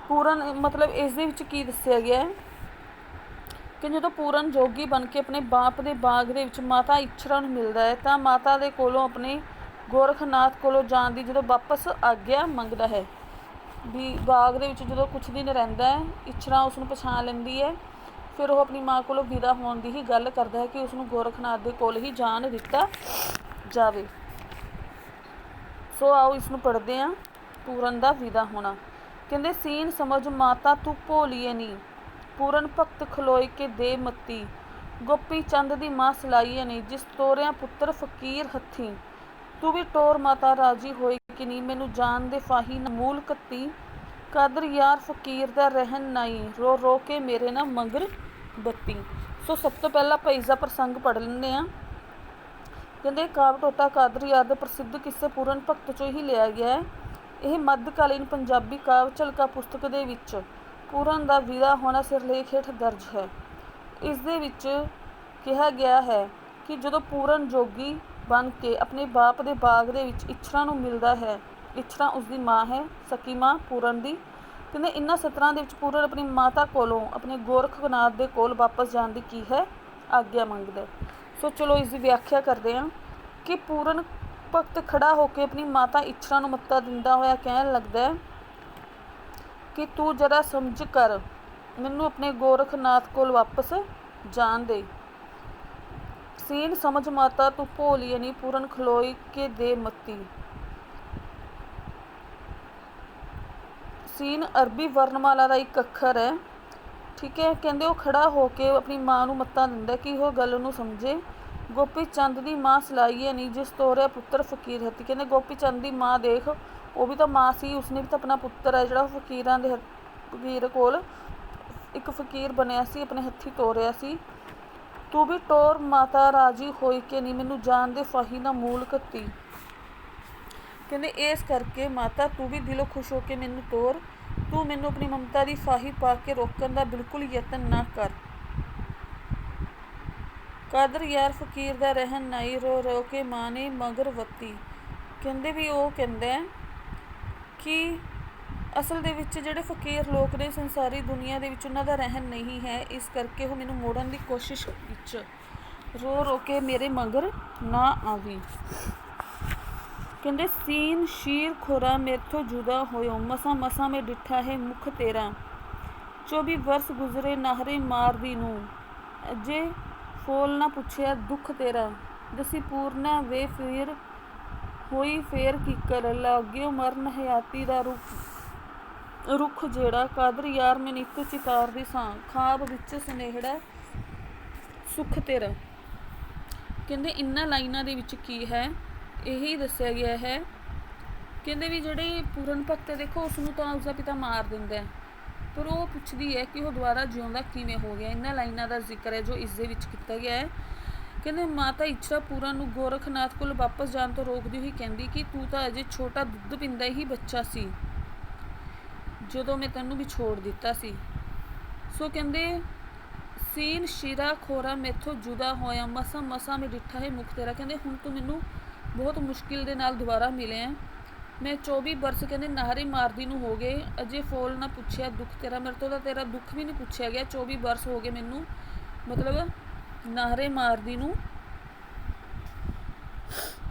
ਪੂਰਨ ਮਤਲਬ ਇਸ ਦੇ ਵਿੱਚ ਕੀ ਦੱਸਿਆ ਗਿਆ ਹੈ ਕਿ ਜਦੋਂ ਪੂਰਨ ਜੋਗੀ ਬਣ ਕੇ ਆਪਣੇ ਬਾਪ ਦੇ ਬਾਗ ਦੇ ਵਿੱਚ ਮਾਤਾ ਇੱਛਰਾਂ ਨੂੰ ਮਿਲਦਾ ਹੈ ਤਾਂ ਮਾਤਾ ਦੇ ਕੋਲੋਂ ਆਪਣੇ ਗੋਰਖਨਾਥ ਕੋਲੋਂ ਜਾਣ ਦੀ ਜਦੋਂ ਵਾਪਸ ਆਗਿਆ ਮੰਗਦਾ ਹੈ, ਵੀ ਬਾਗ ਦੇ ਵਿੱਚ ਜਦੋਂ ਕੁਛ ਦਿਨ ਰਹਿੰਦਾ ਹੈ ਇੱਛਰਾਂ ਉਸ ਨੂੰ ਪਛਾਣ ਲੈਂਦੀ ਹੈ, ਫਿਰ ਉਹ ਆਪਣੀ ਮਾਂ ਕੋਲੋਂ ਵਿਦਾ ਹੋਣ ਦੀ ਹੀ ਗੱਲ ਕਰਦਾ ਹੈ ਕਿ ਉਸ ਨੂੰ ਗੋਰਖਨਾਥ ਦੇ ਕੋਲ ਹੀ ਜਾਣ ਦਿੱਤਾ ਜਾਵੇ। ਸੋ ਆਓ ਇਸ ਨੂੰ ਪੜ੍ਹਦੇ ਹਾਂ, ਪੂਰਨ ਦਾ ਵਿਦਾ ਹੋਣਾ। ਕਹਿੰਦੇ ਸੀਨ ਸਮਝ ਮਾਤਾ ਤੂੰ ਭੋਲੀਏ ਨੀ, ਪੂਰਨ ਭਗਤ ਖਲੋਏ ਕੇ ਦੇ ਮੱਤੀ। ਗੋਪੀ ਚੰਦ ਦੀ ਮਾਂ ਸਲਾਈਏ ਨੀ, ਜਿਸ ਤੋਰਿਆਂ ਪੁੱਤਰ ਫਕੀਰ ਹੱਥੀਂ। ਤੂੰ ਵੀ ਟੋਰ ਮਾਤਾ ਰਾਜੀ ਹੋਈ ਕਿ ਨੀ, ਮੈਨੂੰ ਜਾਨ ਦੇ ਫਾਹੀ ਨਾ ਮੂਲ ਕੱਤੀ। ਕਾਦਰ ਯਾਰ ਫਕੀਰ ਦਾ ਰਹਿਣ ਨਾਈ, ਰੋ ਰੋ ਕੇ ਮੇਰੇ ਨਾ ਮਗਰ ਬੱਤੀ। ਸੋ ਸਭ ਤੋਂ ਪਹਿਲਾਂ ਆਪਾਂ ਇਸ ਦਾ ਪ੍ਰਸੰਗ ਪੜ੍ਹ ਲੈਂਦੇ ਹਾਂ। ਕਹਿੰਦੇ ਕਾਵਿ ਟੋਟਾ ਕਾਦਰ ਯਾਰ ਦੇ ਪ੍ਰਸਿੱਧ ਕਿੱਸੇ ਪੂਰਨ ਭਗਤ 'ਚੋਂ ਹੀ ਲਿਆ ਗਿਆ ਹੈ। ਇਹ ਮੱਧਕਾਲੀਨ ਪੰਜਾਬੀ ਕਾਵਿ ਝਲਕਾ ਪੁਸਤਕ ਦੇ ਵਿੱਚ ਪੂਰਨ ਦਾ ਵਿਦਾ ਹੋਣਾ ਸਿਰਲੇਖ ਹੇਠ ਦਰਜ ਹੈ। ਇਸ ਦੇ ਵਿੱਚ ਕਿਹਾ ਗਿਆ ਹੈ ਕਿ ਜਦੋਂ ਪੂਰਨ ਜੋਗੀ ਬਣ ਕੇ ਆਪਣੇ ਬਾਪ ਦੇ ਬਾਗ ਦੇ ਵਿੱਚ ਇੱਛਰਾਂ ਨੂੰ ਮਿਲਦਾ ਹੈ, ਇੱਛਰਾਂ ਉਸਦੀ ਮਾਂ ਹੈ, ਸਕੀ ਮਾਂ ਪੂਰਨ ਦੀ। ਕਹਿੰਦੇ ਇਹਨਾਂ ਸਤਰਾਂ ਦੇ ਵਿੱਚ ਪੂਰਨ ਆਪਣੀ ਮਾਤਾ ਕੋਲੋਂ ਆਪਣੇ ਗੋਰਖਨਾਥ ਦੇ ਕੋਲ ਵਾਪਸ ਜਾਣ ਦੀ ਕੀ ਹੈ ਆਗਿਆ ਮੰਗਦਾ। ਸੋ ਚਲੋ ਇਸ ਦੀ ਵਿਆਖਿਆ ਕਰਦੇ ਹਾਂ ਕਿ ਪੂਰਨ ਭਗਤ ਖੜਾ ਹੋ ਕੇ ਆਪਣੀ ਮਾਤਾ ਇੱਛਰਾਂ ਨੂੰ ਮੱਤਾ ਦਿੰਦਾ ਹੋਇਆ ਕਹਿਣ ਲੱਗਦਾ ਹੈ ਕਿ ਤੂੰ ਜਰਾ ਸਮਝ ਕਰ, ਮੈਨੂੰ ਆਪਣੇ ਗੋਰਖਨਾਥ ਕੋਲ ਵਾਪਸ ਜਾਣ ਦੇ। ਸੀਨ ਸਮਝ ਮਾਤਾ ਤੂੰ ਭੋਲੀਏ ਨੀ, ਪੂਰਨ ਖਲੋਈ ਕੇ ਦੇ ਮੱਤੀ। ਸੀਨ ਅਰਬੀ ਵਰਨਮਾਲਾ ਦਾ ਇੱਕ ਅੱਖਰ ਹੈ, ਠੀਕ ਹੈ। ਕਹਿੰਦੇ ਉਹ ਖੜਾ ਹੋ ਕੇ ਆਪਣੀ ਮਾਂ ਨੂੰ ਮੱਤਾ ਦਿੰਦਾ ਕਿ ਉਹ ਗੱਲ ਨੂੰ ਸਮਝੇ। ਗੋਪੀ ਚੰਦ ਦੀ ਮਾਂ ਸਲਾਈਏ ਨੀ, ਜਿਸ ਤੋਰਿਆ ਪੁੱਤਰ ਫਕੀਰ ਹੱਥੀਂ। ਕਹਿੰਦੇ ਗੋਪੀ ਚੰਦ ਦੀ ਮਾਂ ਦੇਖ, ਉਹ ਵੀ ਤਾਂ ਮਾਂ ਸੀ, ਉਸਨੇ ਵੀ ਤਾਂ ਆਪਣਾ ਪੁੱਤਰ ਹੈ ਜਿਹੜਾ ਫਕੀਰਾਂ ਦੇ ਫਕੀਰ ਕੋਲ ਇੱਕ ਫਕੀਰ ਬਣਿਆ ਸੀ, ਆਪਣੇ ਹੱਥੀਂ ਤੋਰਿਆ ਸੀ। ਤੂੰ ਵੀ ਟੋਰ ਮਾਤਾ ਰਾਜੀ ਹੋਈ ਕੇ ਨਹੀਂ, ਮੈਨੂੰ ਜਾਨ ਦੇ ਫਾਹੀ ਨਾ ਮੂਲ ਕੱਤੀ। ਕਹਿੰਦੇ ਇਸ ਕਰਕੇ ਮਾਤਾ ਤੂੰ ਵੀ ਦਿਲੋਂ ਖੁਸ਼ ਹੋ ਕੇ ਮੈਨੂੰ ਤੋਰ, ਤੂੰ ਮੈਨੂੰ ਆਪਣੀ ਮਮਤਾ ਦੀ ਫਾਹੀ ਪਾ ਕੇ ਰੋਕਣ ਦਾ ਬਿਲਕੁਲ ਯਤਨ ਨਾ ਕਰ। ਕਾਦਰ ਯਾਰ ਫਕੀਰ ਦਾ ਰਹਿਣ ਨਾਈ, ਰੋ ਰੋ ਕੇ ਮਾਂ ਨੇ ਮਗਰ ਵੱਤੀ। ਕਹਿੰਦੇ ਵੀ ਉਹ ਕਹਿੰਦਾ ਕਿ ਅਸਲ ਦੇ ਵਿੱਚ ਜਿਹੜੇ ਫਕੀਰ ਲੋਕ ਨੇ ਸੰਸਾਰੀ ਦੁਨੀਆ ਦੇ ਵਿੱਚ ਉਹਨਾਂ ਦਾ ਰਹਿਣ ਨਹੀਂ ਹੈ, ਇਸ ਕਰਕੇ ਉਹ ਮੈਨੂੰ ਮੋੜਨ ਦੀ ਕੋਸ਼ਿਸ਼ ਵਿੱਚ ਰੋ ਰੋ ਕੇ ਮੇਰੇ ਮਗਰ ਨਾ ਆਵੀ। ਕਹਿੰਦੇ ਸੀਨ ਸ਼ੀਰ ਖੋਰਾ ਮੇਥੋਂ ਜੁਦਾ ਹੋਇਓ, ਮਸਾਂ ਮਸਾਂ ਮੈਂ ਡਿੱਠਾ ਹੈ ਮੁਖ ਤੇਰਾ। 24 ਵਰਸ ਗੁਜ਼ਰੇ ਨਾਹਰੇ ਮਾਰਦੀ ਨੂੰ, ਅਜੇ ਫੋਲ ਨਾ ਪੁੱਛਿਆ ਦੁੱਖ ਤੇਰਾ। ਦਸੀ ਪੂਰਨਾ ਵੇ ਫਿਰ ਹੋਈ ਫੇਰ ਕਿੱਕਰ, ਲਾਗਿਓ ਮਰਨ ਹਯਾਤੀ ਦਾ ਰੁੱਖ ਜਿਹੜਾ। ਕਾਦਰ ਯਾਰ ਮੈਂ ਨਿੱਤ ਚਿਤਾਰਦੀ ਸਾਂ, ਖਾਬ ਵਿੱਚ ਸੁਨੇਹੜਾ ਸੁੱਖ ਤੇਰਾ। ਕਹਿੰਦੇ ਇਹਨਾਂ ਲਾਈਨਾਂ ਦੇ ਵਿੱਚ ਕੀ ਹੈ, ਇਹੀ ਦੱਸਿਆ ਗਿਆ ਹੈ। ਕਹਿੰਦੇ ਵੀ ਜਿਹੜੇ ਪੂਰਨ ਭਗਤ ਹੈ, ਦੇਖੋ ਉਸਨੂੰ ਤਾਂ ਉਸਦਾ ਪਿਤਾ ਮਾਰ ਦਿੰਦਾ ਹੈ, ਪਰ ਉਹ ਪੁੱਛਦੀ ਹੈ ਕਿ ਉਹ ਦੁਬਾਰਾ ਜਿਉਂਦਾ ਕਿਵੇਂ ਹੋ ਗਿਆ। ਇਹਨਾਂ ਲਾਈਨਾਂ ਦਾ ਜ਼ਿਕਰ ਹੈ ਜੋ ਇਸ ਦੇ ਵਿੱਚ ਕੀਤਾ ਗਿਆ ਹੈ। ਕਹਿੰਦੇ ਮਾਤਾ ਇੱਛਰਾ ਪੂਰਨ ਨੂੰ ਗੋਰਖਨਾਥ ਕੋਲ ਵਾਪਸ ਜਾਣ ਤੋਂ ਰੋਕਦੀ ਹੋਈ ਕਹਿੰਦੀ ਕਿ ਤੂੰ ਤਾਂ ਅਜੇ ਛੋਟਾ ਦੁੱਧ ਪੀਂਦਾ ਹੀ ਬੱਚਾ ਸੀ ਜਦੋਂ ਮੈਂ ਤੈਨੂੰ ਵੀ ਛੋੜ ਦਿੱਤਾ ਸੀ। ਸੋ ਕਹਿੰਦੇ ਸੀਨ ਸ਼ੀਰਾ ਖੋਰਾ ਮੈਥੋਂ ਜੁਦਾ ਹੋਇਆ, ਮਸਾਂ ਮਸਾਂ ਮੈਂ ਡਿੱਠਾ ਹੈ ਮੁਖ ਤੇਰਾ। ਕਹਿੰਦੇ ਹੁਣ ਤੂੰ ਮੈਨੂੰ ਬਹੁਤ ਮੁਸ਼ਕਿਲ ਦੇ ਨਾਲ ਦੁਬਾਰਾ ਮਿਲਿਆ। ਮੈਂ 24 ਵਰਸ ਕਹਿੰਦੇ ਨਾਹਰੇ ਮਾਰਦੀ ਨੂੰ ਹੋ ਗਏ, ਅਜੇ ਫੋਲ ਨਾ ਪੁੱਛਿਆ ਦੁੱਖ ਤੇਰਾ। ਮੇਰੇ ਤੋਂ ਤਾਂ ਤੇਰਾ ਦੁੱਖ ਵੀ ਨਹੀਂ ਪੁੱਛਿਆ ਗਿਆ। 24 ਵਰਸ ਹੋ ਗਏ ਮੈਨੂੰ, ਮਤਲਬ ਨਾਹਰੇ ਮਾਰਦੀ ਨੂੰ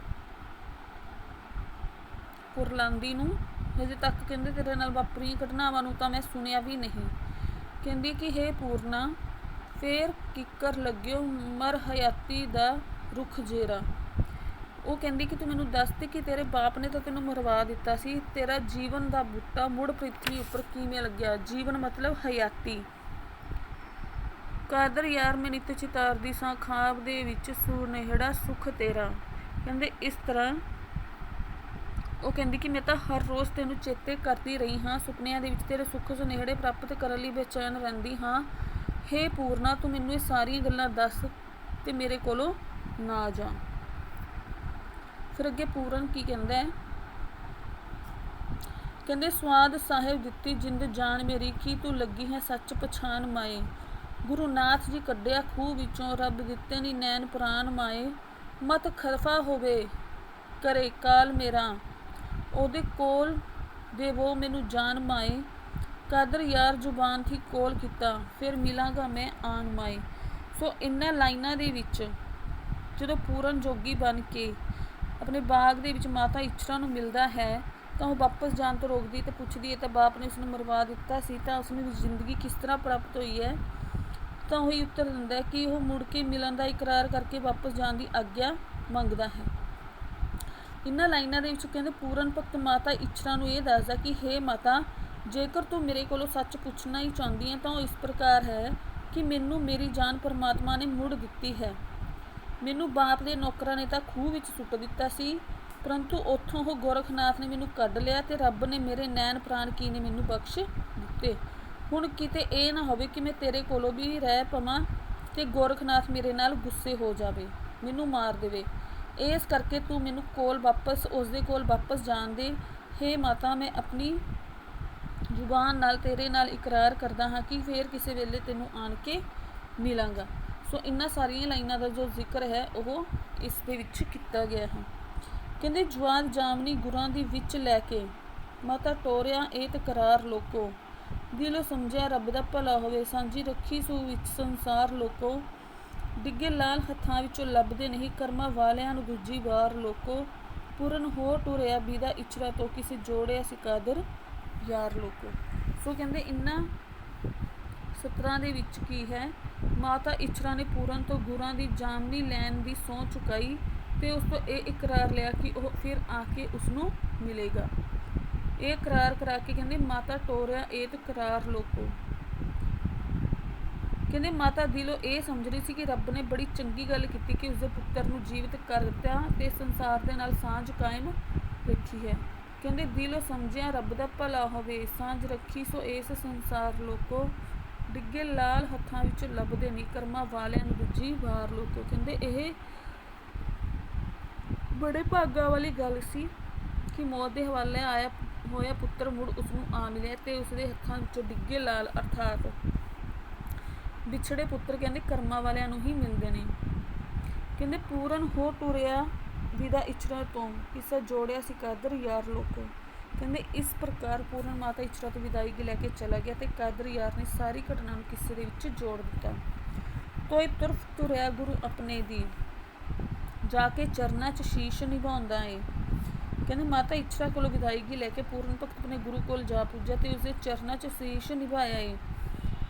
ਕੁਰਲਾਂਦੀ ਨੂੰ, ਹਜੇ ਤੱਕ ਕਹਿੰਦੇ ਤੇਰੇ ਨਾਲ ਵਾਪਰੀਆਂ ਘਟਨਾਵਾਂ ਨੂੰ ਤਾਂ ਮੈਂ ਸੁਣਿਆ ਵੀ ਨਹੀਂ। ਕਹਿੰਦੀ ਕਿ ਹੇ ਪੂਰਨਾ ਫੇਰ ਕਿੱਕਰ ਲੱਗਿਓ, ਮਰ ਹਯਾਤੀ ਦਾ ਰੁੱਖ ਜੇਰਾ। ਉਹ ਕਹਿੰਦੀ ਕਿ ਤੂੰ ਮੈਨੂੰ ਦੱਸ ਦੇ ਕਿ ਤੇਰੇ ਬਾਪ ਨੇ ਤਾਂ ਤੈਨੂੰ ਮਰਵਾ ਦਿੱਤਾ ਸੀ, ਤੇਰਾ ਜੀਵਨ ਦਾ ਬੂਟਾ ਮੁੜ ਪ੍ਰਿਥਵੀ ਉੱਪਰ ਕਿਵੇਂ ਲੱਗਿਆ। ਜੀਵਨ ਮਤਲਬ ਹਯਾਤੀ। ਕਾਦਰ ਯਾਰ ਮੈਂ ਨਿੱਤ ਚਿਤਾਰਦੀ ਸਾਂ, ਖਾਬ ਦੇ ਵਿੱਚ ਸੁਨੇਹੜਾ ਸੁੱਖ ਤੇਰਾ। ਕਹਿੰਦੇ ਇਸ ਤਰ੍ਹਾਂ ਉਹ ਕਹਿੰਦੀ ਕਿ ਮੈਂ ਤਾਂ ਹਰ ਰੋਜ਼ ਤੈਨੂੰ ਚੇਤੇ ਕਰਦੀ ਰਹੀ ਹਾਂ, ਸੁਪਨਿਆਂ ਦੇ ਵਿੱਚ ਤੇਰੇ ਸੁੱਖ ਸੁਨੇਹੜੇ ਪ੍ਰਾਪਤ ਕਰਨ ਲਈ ਬੇਚੈਨ ਰਹਿੰਦੀ ਹਾਂ। ਹੇ ਪੂਰਨਾ ਤੂੰ ਮੈਨੂੰ ਇਹ ਸਾਰੀਆਂ ਗੱਲਾਂ ਦੱਸ ਤੇ ਮੇਰੇ ਕੋਲੋਂ ਨਾ ਜਾ। ਫਿਰ ਅੱਗੇ ਪੂਰਨ ਕੀ ਕਹਿੰਦਾ ਹੈ, ਕਹਿੰਦੇ ਸਵਾਦ ਸਾਹਿਬ ਦਿੱਤੀ ਜਿੰਦ ਜਾਨ ਮੇਰੀ, ਕੀ ਤੂੰ ਲੱਗੀ ਹੈ ਸੱਚ ਪਛਾਣ ਮਾਏ। ਗੁਰੂ ਨਾਥ ਜੀ ਕੱਢਿਆ ਖੂਹ ਵਿੱਚੋਂ, ਰੱਬ ਦਿੱਤੇ ਨੀ ਨੈਣ ਪ੍ਰਾਣ ਮਾਏ। ਮਤ ਖਫਾ ਹੋਵੇ ਕਰੇ ਕਾਲ ਮੇਰਾ, ਉਹਦੇ ਕੋਲ ਦੇਵੋ ਮੈਨੂੰ ਜਾਨ ਮਾਏ। ਕਾਦਰ ਯਾਰ ਜ਼ੁਬਾਨ ਥੀ ਕੋਲ ਕੀਤਾ, ਫਿਰ ਮਿਲਾਂਗਾ ਮੈਂ ਆਣ ਮਾਏ। ਸੋ ਇਹਨਾਂ ਲਾਈਨਾਂ ਦੇ ਵਿੱਚ ਜਦੋਂ ਪੂਰਨ ਜੋਗੀ ਬਣ ਕੇ ਆਪਣੇ ਬਾਗ ਦੇ ਵਿੱਚ ਮਾਤਾ ਇੱਛਰਾ ਨੂੰ ਮਿਲਦਾ ਹੈ ਤਾਂ ਉਹ ਵਾਪਸ ਜਾਣ ਤੋਂ ਰੋਕਦੀ ਤੇ ਪੁੱਛਦੀ ਹੈ ਤਾਂ ਬਾਪ ਨੇ ਉਸਨੂੰ ਮਰਵਾ ਦਿੱਤਾ ਸੀ ਤਾਂ ਉਸਨੂੰ ਜ਼ਿੰਦਗੀ ਕਿਸ ਤਰ੍ਹਾਂ ਪ੍ਰਾਪਤ ਹੋਈ ਹੈ। ਤਾਂ ਉਹੀ ਉੱਤਰ ਦਿੰਦਾ ਹੈ ਕਿ ਉਹ ਮੁੜ ਕੇ ਮਿਲਣ ਦਾ ਇਕਰਾਰ ਕਰਕੇ ਵਾਪਸ ਜਾਣ ਦੀ ਆਗਿਆ ਮੰਗਦਾ ਹੈ। ਇਹਨਾਂ ਲਾਈਨਾਂ ਦੇ ਵਿੱਚ ਕਹਿੰਦੇ ਪੂਰਨ ਭਗਤ ਮਾਤਾ ਇੱਛਰਾ ਨੂੰ ਇਹ ਦੱਸਦਾ ਕਿ ਹੇ ਮਾਤਾ, ਜੇਕਰ ਤੂੰ ਮੇਰੇ ਕੋਲੋਂ ਸੱਚ ਪੁੱਛਣਾ ਹੀ ਚਾਹੁੰਦੀ ਹੈ ਤਾਂ ਉਹ ਇਸ ਪ੍ਰਕਾਰ ਹੈ ਕਿ ਮੈਨੂੰ ਮੇਰੀ ਜਾਨ ਪਰਮਾਤਮਾ ਨੇ ਮੁੜ ਦਿੱਤੀ ਹੈ। ਮੈਨੂੰ ਬਾਪ ਦੇ ਨੌਕਰਾਂ ਨੇ ਤਾਂ ਖੂਹ ਵਿੱਚ ਸੁੱਟ ਦਿੱਤਾ ਸੀ, ਪਰੰਤੂ ਉੱਥੋਂ ਉਹ ਗੋਰਖਨਾਥ ਨੇ ਮੈਨੂੰ ਕੱਢ ਲਿਆ ਤੇ ਰੱਬ ਨੇ ਮੇਰੇ ਨੈਣ ਪ੍ਰਾਣ ਕੀ ਨੇ ਮੈਨੂੰ ਬਖਸ਼ ਦਿੱਤੇ। ਹੁਣ ਕਿਤੇ ਇਹ ਨਾ ਹੋਵੇ ਕਿ ਮੈਂ ਤੇਰੇ ਕੋਲੋਂ ਵੀ ਰਹਿ ਪਵਾਂ ਤੇ ਗੋਰਖਨਾਥ ਮੇਰੇ ਨਾਲ ਗੁੱਸੇ ਹੋ ਜਾਵੇ, ਮੈਨੂੰ ਮਾਰ ਦੇਵੇ। ਇਸ ਕਰਕੇ ਤੂੰ ਮੈਨੂੰ ਉਸਦੇ ਕੋਲ ਵਾਪਸ ਜਾਣ ਦੇ। ਹੇ ਮਾਤਾ ਮੈਂ ਆਪਣੀ ਜ਼ੁਬਾਨ ਨਾਲ ਤੇਰੇ ਨਾਲ ਇਕਰਾਰ ਕਰਦਾ ਹਾਂ ਕਿ ਫੇਰ ਕਿਸੇ ਵੇਲੇ ਤੈਨੂੰ ਆਣ ਕੇ ਮਿਲਾਂਗਾ। ਸੋ ਇਹਨਾਂ ਸਾਰੀਆਂ ਲਾਈਨਾਂ ਦਾ ਜੋ ਜ਼ਿਕਰ ਹੈ ਉਹ ਇਸ ਦੇ ਵਿੱਚ ਕੀਤਾ ਗਿਆ ਹੈ। ਕਹਿੰਦੇ ਜਵਾਨ ਜਾਮਨੀ ਗੁਰਾਂ ਦੀ ਵਿੱਚ ਲੈ ਕੇ ਮਾਤਾ ਟੋਰਿਆ ਇਹ ਤਕਰਾਰ ਲੋਕੋ, ਦਿਲੋਂ ਸਮਝਿਆ ਰੱਬ ਦਾ ਭਲਾ ਹੋਵੇ, ਸਾਂਝੀ ਰੱਖੀ ਸੂ ਵਿੱਚ ਸੰਸਾਰ ਲੋਕੋ। ਡਿੱਗੇ ਲਾਲ ਹੱਥਾਂ ਵਿੱਚੋਂ ਲੱਭਦੇ ਨਹੀਂ ਕਰਮਾਂ ਵਾਲਿਆਂ ਨੂੰ ਦੂਜੀ ਵਾਰ ਲੋਕੋ। ਪੂਰਨ ਹੋ ਟੁਰਿਆ ਬੀਦਾ ਇੱਛਰਾ ਤੋਂ ਕਿਸੇ ਜੋੜਿਆ ਸੀ ਕਾਦਰ ਯਾਰ ਲੋਕੋ। ਸੋ ਕਹਿੰਦੇ ਇਹਨਾਂ ਸਤਰਾਂ ਦੇ ਵਿੱਚ ਕੀ ਹੈ, ਮਾਤਾ ਇੱਛਰਾ ਨੇ ਪੂਰਨ ਤੋਂ ਗੁਰਾਂ ਦੀ ਜਾਮਨੀ ਲੈਣ ਦੀ ਸਹੁੰ ਚੁਕਾਈ ਤੇ ਉਸ ਤੋਂ ਇਹ ਇਕਰਾਰ ਲਿਆ ਕਿ ਉਹ ਫਿਰ ਆ ਕੇ ਉਸਨੂੰ ਮਿਲੇਗਾ। ਇਹ ਇਕਰਾਰ ਕਰਾ ਕੇ ਕਹਿੰਦੇ ਮਾਤਾ ਟੋਰਿਆ ਏਤ ਕਰਾਰ ਲੋਕੋ। ਕਹਿੰਦੇ ਮਾਤਾ ਦਿਲੋਂ ਇਹ ਸਮਝ ਰਹੀ ਸੀ ਕਿ ਰੱਬ ਨੇ ਬੜੀ ਚੰਗੀ ਗੱਲ ਕੀਤੀ ਕਿ ਉਸਦੇ ਪੁੱਤਰ ਨੂੰ ਜੀਵਿਤ ਕਰ ਦਿੱਤਾ ਤੇ ਸੰਸਾਰ ਦੇ ਨਾਲ ਸਾਂਝ ਕਾਇਮ ਰੱਖੀ ਹੈ। ਕਹਿੰਦੇ ਦਿਲੋਂ ਸਮਝਿਆ ਰੱਬ ਦਾ ਭਲਾ ਹੋਵੇ, ਸਾਂਝ ਰੱਖੀ ਸੋ ਇਸ ਸੰਸਾਰ ਲੋਕੋ। ਡਿੱਗੇ ਲਾਲ ਹੱਥਾਂ ਵਿੱਚ ਲੱਭਦੇ ਨਹੀਂ ਕਰਮਾਂ ਵਾਲਿਆਂ ਨੂੰ ਦੂਜੀ ਵਾਰ ਲੋਕੋ। ਕਹਿੰਦੇ ਇਹ ਬੜੇ ਭਾਗਾਂ ਵਾਲੀ ਗੱਲ ਸੀ ਕਿ ਮੌਤ ਦੇ ਹਵਾਲੇ ਆਇਆ ਹੋਇਆ ਪੁੱਤਰ ਮੁੜ ਉਸਨੂੰ ਆ ਮਿਲਿਆ ਤੇ ਉਸਦੇ ਹੱਥਾਂ ਵਿੱਚੋਂ ਡਿੱਗੇ ਲਾਲ ਅਰਥਾਤ ਵਿਛੜੇ ਪੁੱਤਰ ਕਹਿੰਦੇ ਕਰਮਾਂ ਵਾਲਿਆਂ ਨੂੰ ਹੀ ਮਿਲਦੇ ਨੇ। ਕਹਿੰਦੇ ਪੂਰਨ ਹੋ ਟੁਰਿਆ ਵਿਦਾ ਇੱਛਰਾ ਤੋਂ, ਕਿਸਾ ਜੋੜਿਆ ਸੀ ਕਾਦਰ ਯਾਰ ਲੋਕੋ। ਕਹਿੰਦੇ ਇਸ ਪ੍ਰਕਾਰ ਪੂਰਨ ਮਾਤਾ ਇੱਛਰਾ ਤੋਂ ਵਿਦਾਇਗੀ ਲੈ ਕੇ ਚਲਾ ਗਿਆ ਤੇ ਕਾਦਰ ਯਾਰ ਨੇ ਸਾਰੀ ਘਟਨਾ ਨੂੰ ਕਿੱਸੇ ਦੇ ਵਿੱਚ ਜੋੜ ਦਿੱਤਾ। ਕੋਈ ਤੁਰਫ ਤੁਰਿਆ ਗੁਰੂ ਆਪਣੇ ਦੀ, ਜਾ ਕੇ ਚਰਨਾਂ 'ਚ ਸ਼ੀਸ਼ ਨਿਭਾਉਂਦਾ ਏ। ਕਹਿੰਦੇ ਮਾਤਾ ਇੱਛਰਾ ਕੋਲੋਂ ਵਿਦਾਇਗੀ ਲੈ ਕੇ ਪੂਰਨ ਭਗਤ ਆਪਣੇ ਗੁਰੂ ਕੋਲ ਜਾ ਪੁੱਜਾ ਤੇ ਉਸਦੇ ਚਰਨਾਂ 'ਚ ਸ਼ੀਸ਼ ਨਿਭਾਇਆ ਏ।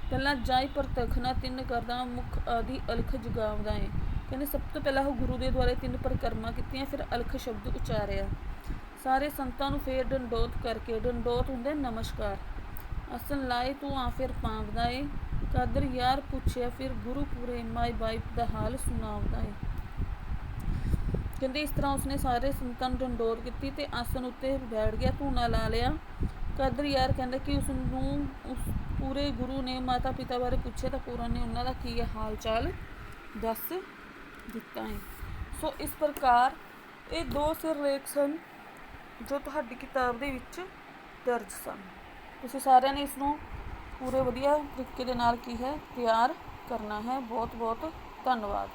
ਪਹਿਲਾਂ ਜਾਈ ਪ੍ਰਤਖਨਾ ਤਿੰਨ ਕਰਦਾ ਮੁੱਖ ਆਦਿ ਅਲਖ ਜਗਾਉਂਦਾ ਏ। ਕਹਿੰਦੇ ਸਭ ਤੋਂ ਪਹਿਲਾਂ ਉਹ ਗੁਰੂ ਦੇ ਦੁਆਰੇ 3 ਪਰਿਕਰਮਾ ਕੀਤੀਆਂ, ਫਿਰ ਅਲਖ ਸ਼ਬਦ ਉਚਾਰਿਆ। ਸਾਰੇ ਸੰਤਾਂ ਨੂੰ ਫੇਰ ਡੰਡੋਤ ਕਰਕੇ, ਡੰਡੋਤ ਹੁੰਦੇ ਨਮਸਕਾਰ, ਆਸਨ ਲਾਏ ਤੂੰ ਆ ਫਿਰ ਪਾਉਂਦਾ ਏ। ਕਾਦਰ ਯਾਰ ਪੁੱਛਿਆ ਫਿਰ ਗੁਰੂ ਪੂਰੇ ਮਾਈ ਬਾਈਪ ਦਾ ਹਾਲ ਸੁਣਾਉਂਦਾ ਏ। ਕਹਿੰਦੇ ਇਸ ਤਰ੍ਹਾਂ ਉਸਨੇ ਸਾਰੇ ਸੰਤਾਂ ਨੂੰ ਡੰਡੋਤ ਕੀਤੀ ਤੇ ਆਸਨ ਉੱਤੇ ਬੈਠ ਗਿਆ, ਧੂਣਾ ਲਾ ਲਿਆ। ਕਾਦਰ ਯਾਰ ਕਹਿੰਦਾ ਕਿ ਉਸ ਪੂਰੇ ਗੁਰੂ ਨੇ ਮਾਤਾ ਪਿਤਾ ਬਾਰੇ ਪੁੱਛਿਆ ਤਾਂ ਪੂਰਨ ਨੇ ਉਹਨਾਂ ਦਾ ਕੀ ਹਾਲ ਚਾਲ ਦੱਸ ਦਿੱਤਾ ਹੈ। ਸੋ ਇਸ ਪ੍ਰਕਾਰ ਇਹ 2 ਸਿਰਲੇਖ ਸਨ ਜੋ ਤੁਹਾਡੀ ਕਿਤਾਬ ਦੇ ਵਿੱਚ ਦਰਜ ਸਨ। ਤੁਸੀਂ ਸਾਰਿਆਂ ਨੇ ਇਸ ਨੂੰ ਪੂਰੇ ਵਧੀਆ ਤਰੀਕੇ ਦੇ ਨਾਲ ਕੀ ਹੈ ਤਿਆਰ ਕਰਨਾ ਹੈ। ਬਹੁਤ ਬਹੁਤ ਧੰਨਵਾਦ।